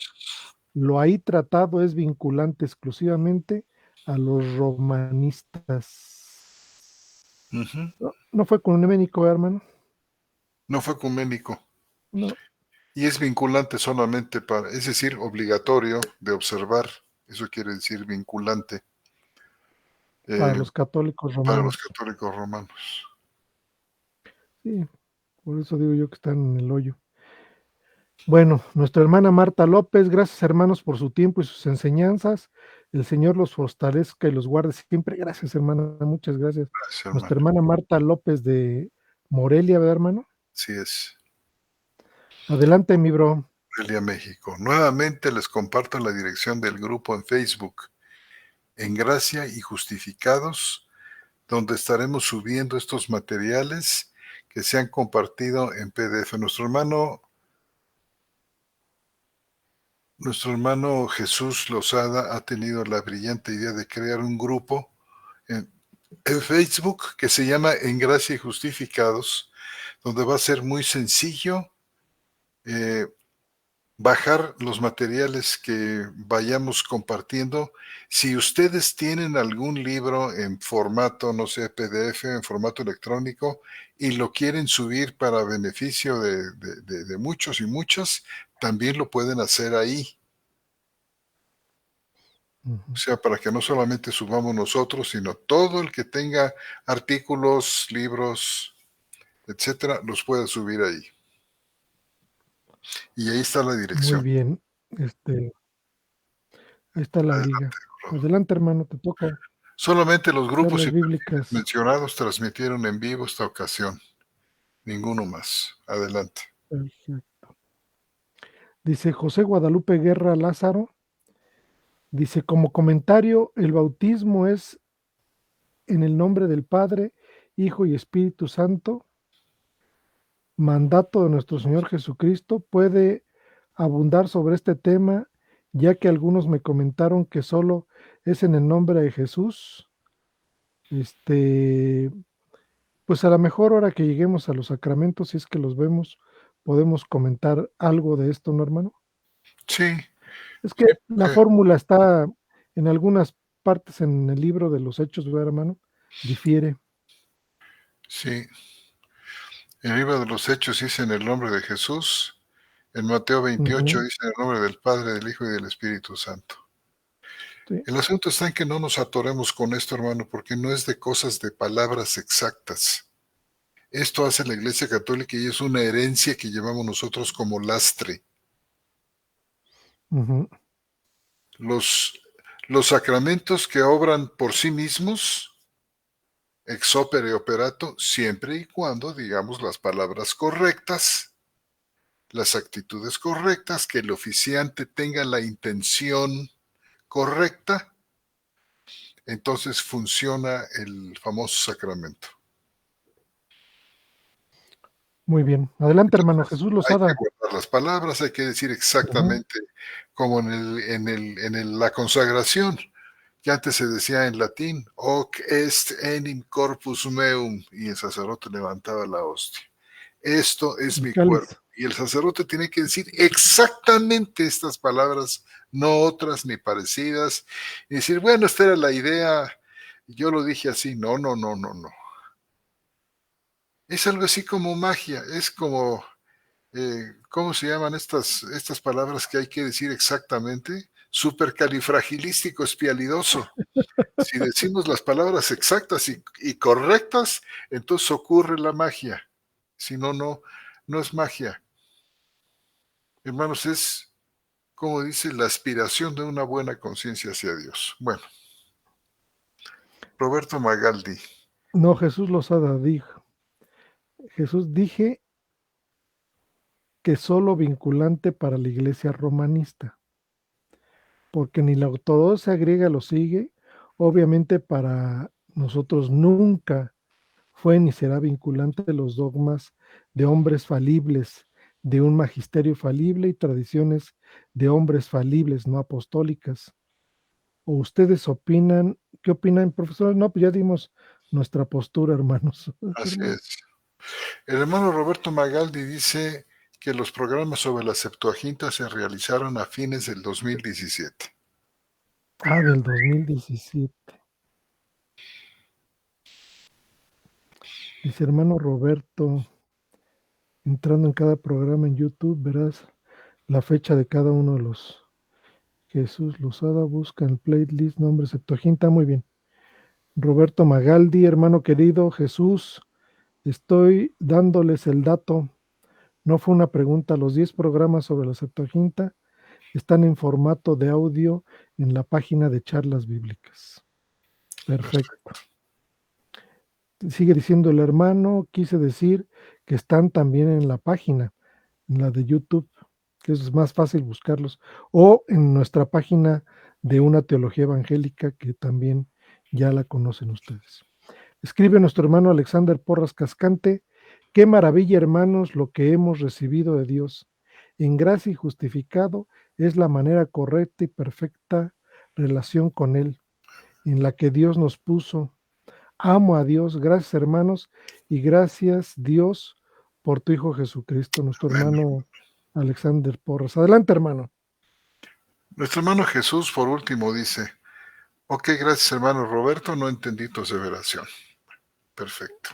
lo ahí tratado es vinculante exclusivamente a los romanistas. Ujú. No, no fue ecuménico, hermano. No fue ecuménico. No, Y es vinculante solamente para, es decir, obligatorio de observar, eso quiere decir vinculante para eh, los católicos para los romanos. católicos romanos. Sí, por eso digo yo que están en el hoyo. Bueno, nuestra hermana Marta López, gracias hermanos por su tiempo y sus enseñanzas. El Señor los fortalezca y los guarde siempre. Gracias, hermana, muchas gracias. Gracias, Nuestra hermano. hermana Marta López de Morelia, ¿verdad, hermano? Así es. Adelante, mi bro. Morelia, México. Nuevamente les comparto la dirección del grupo en Facebook, En Gracia y Justificados, donde estaremos subiendo estos materiales que se han compartido en PDF. Nuestro hermano Jesús Lozada ha tenido la brillante idea de crear un grupo en, en Facebook, que se llama En Gracia y Justificados, donde va a ser muy sencillo eh, bajar los materiales que vayamos compartiendo. Si ustedes tienen algún libro en formato, no sé, PDF, en formato electrónico, y lo quieren subir para beneficio de muchos y muchas, también lo pueden hacer ahí. O Ujú. sea, para que no solamente subamos nosotros, sino todo el que tenga artículos, libros, etcétera, los pueda subir ahí. Y ahí está la Muy dirección. bien. Ahí está la liga. Adelante, Robert. Adelante, hermano, te toca. Solamente los grupos Charlas y perfiles bíblicas. mencionados transmitieron en vivo esta ocasión. Ninguno más. Adelante. Perfecto. Dice José Guadalupe Guerra Lázaro. Dice, como comentario, el bautismo es en el nombre del Padre, Hijo y Espíritu Santo, mandato de nuestro Señor Jesucristo. Puede abundar sobre este tema, ya que algunos me comentaron que solo es en el nombre de Jesús. Pues a lo mejor ahora que lleguemos a los sacramentos, si es que los vemos, podemos comentar algo de esto, ¿no, hermano? Sí, Es que sí, la fórmula está en algunas partes en el libro de los Hechos, ¿verdad, hermano? Difiere. sí. El libro de los Hechos dice en el nombre de Jesús. En Mateo 28 Ujú, dice en el nombre del Padre, del Hijo y del Espíritu Santo. sí, El asunto está en que no nos atoremos con esto, hermano, porque no es de cosas de palabras exactas. Esto hace la Iglesia Católica y es una herencia que llevamos nosotros como lastre. ujú, Los, los sacramentos que obran por sí mismos, ex opere operato, siempre y cuando digamos las palabras correctas, las actitudes correctas, que el oficiante tenga la intención correcta, entonces funciona el famoso sacramento. muy bien. Adelante, hermano Entonces, Jesús hay que Lozada. guardar las palabras, hay que decir Ujú, exactamente como la consagración, que antes se decía en latín, hoc est enim corpus meum, y el sacerdote levantaba la hostia. Esto es el mi cuerpo. cáliz. Y el sacerdote tiene que decir exactamente estas palabras, no otras ni parecidas, y decir, bueno, esta era la idea, yo lo dije así. No, no, no, no, no. Es algo así como magia, es como ¿cómo se llaman estas palabras que hay que decir exactamente? Supercalifragilístico espialidoso. Si decimos las palabras exactas y correctas, entonces ocurre la magia. Si no, no, no es magia. Hermanos, es, como dice, la aspiración de una buena conciencia hacia Dios. Bueno, Roberto Magaldi. No, Jesús Lozada dijo. Jesús dije que solo vinculante para la iglesia romanista, porque ni la ortodoxia griega lo sigue. Obviamente para nosotros nunca fue ni será vinculante de los dogmas de hombres falibles, de un magisterio falible y tradiciones de hombres falibles, no apostólicas. ¿O ustedes opinan? ¿Qué opinan, profesor? No, pues ya dimos nuestra postura, hermanos. Así Hermano. es. El hermano Roberto Magaldi dice que los programas sobre la Septuaginta se realizaron a fines del 2017. Ah, del 2017. Dice hermano Roberto, entrando en cada programa en YouTube, verás la fecha de cada uno de los. Jesús Lozada busca en el playlist nombre Septuaginta, muy bien. Roberto Magaldi, hermano querido, Jesús, estoy dándoles el dato. No fue una pregunta, los 10 programas sobre la Septuaginta están en formato de audio en la página de charlas bíblicas. Perfecto. Sigue diciendo el hermano, quise decir que están también en la página, en la de YouTube, que es más fácil buscarlos, o en nuestra página de una teología evangélica que también ya la conocen ustedes. Escribe nuestro hermano Alexander Porras Cascante, qué maravilla, hermanos, lo que hemos recibido de Dios. En gracia y justificado es la manera correcta y perfecta relación con Él, en la que Dios nos puso amo a Dios. Gracias, hermanos, y gracias, Dios, por tu Hijo Jesucristo, nuestro Amén. hermano Alexander Porras. Adelante, hermano. Nuestro hermano Jesús, por último, dice, ok, gracias hermano Roberto, no entendí tu aseveración. Perfecto.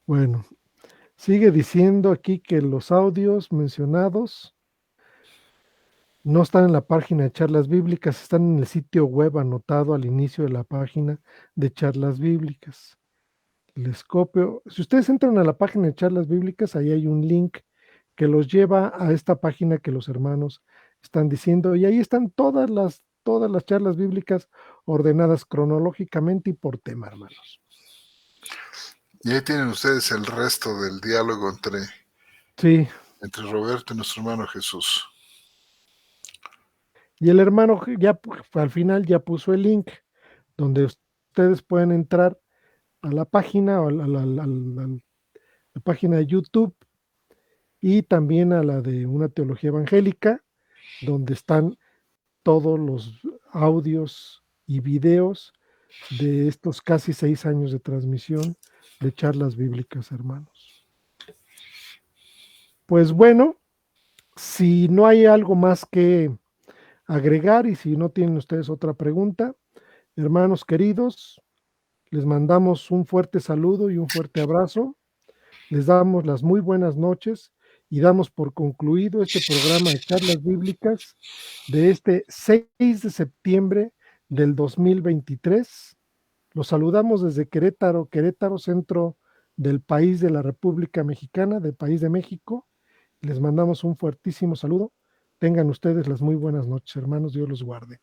Bueno, sigue diciendo aquí que los audios mencionados no están en la página de Charlas Bíblicas, están en el sitio web anotado al inicio de la página de Charlas Bíblicas. Les copio. Si ustedes entran a la página de Charlas Bíblicas, ahí hay un link que los lleva a esta página que los hermanos están diciendo, y ahí están todas las charlas bíblicas ordenadas cronológicamente y por tema, hermanos. Y ahí tienen ustedes el resto del diálogo Sí, entre Roberto y nuestro hermano Jesús. y el hermano ya al final ya puso el link donde ustedes pueden entrar a la página o a la página de YouTube y también a la de Una Teología Evangélica, donde están todos los audios y videos de estos casi 6 años de transmisión de charlas bíblicas, hermanos. Pues bueno, si no hay algo más que agregar y si no tienen ustedes otra pregunta, hermanos queridos, les mandamos un fuerte saludo y un fuerte abrazo. Les damos las muy buenas noches y damos por concluido este programa de charlas bíblicas de este 6 de septiembre del 2023. Los saludamos desde Querétaro, centro del país de la República Mexicana, del país de México. Les mandamos un fuertísimo saludo. Tengan ustedes las muy buenas noches, hermanos. Dios los guarde.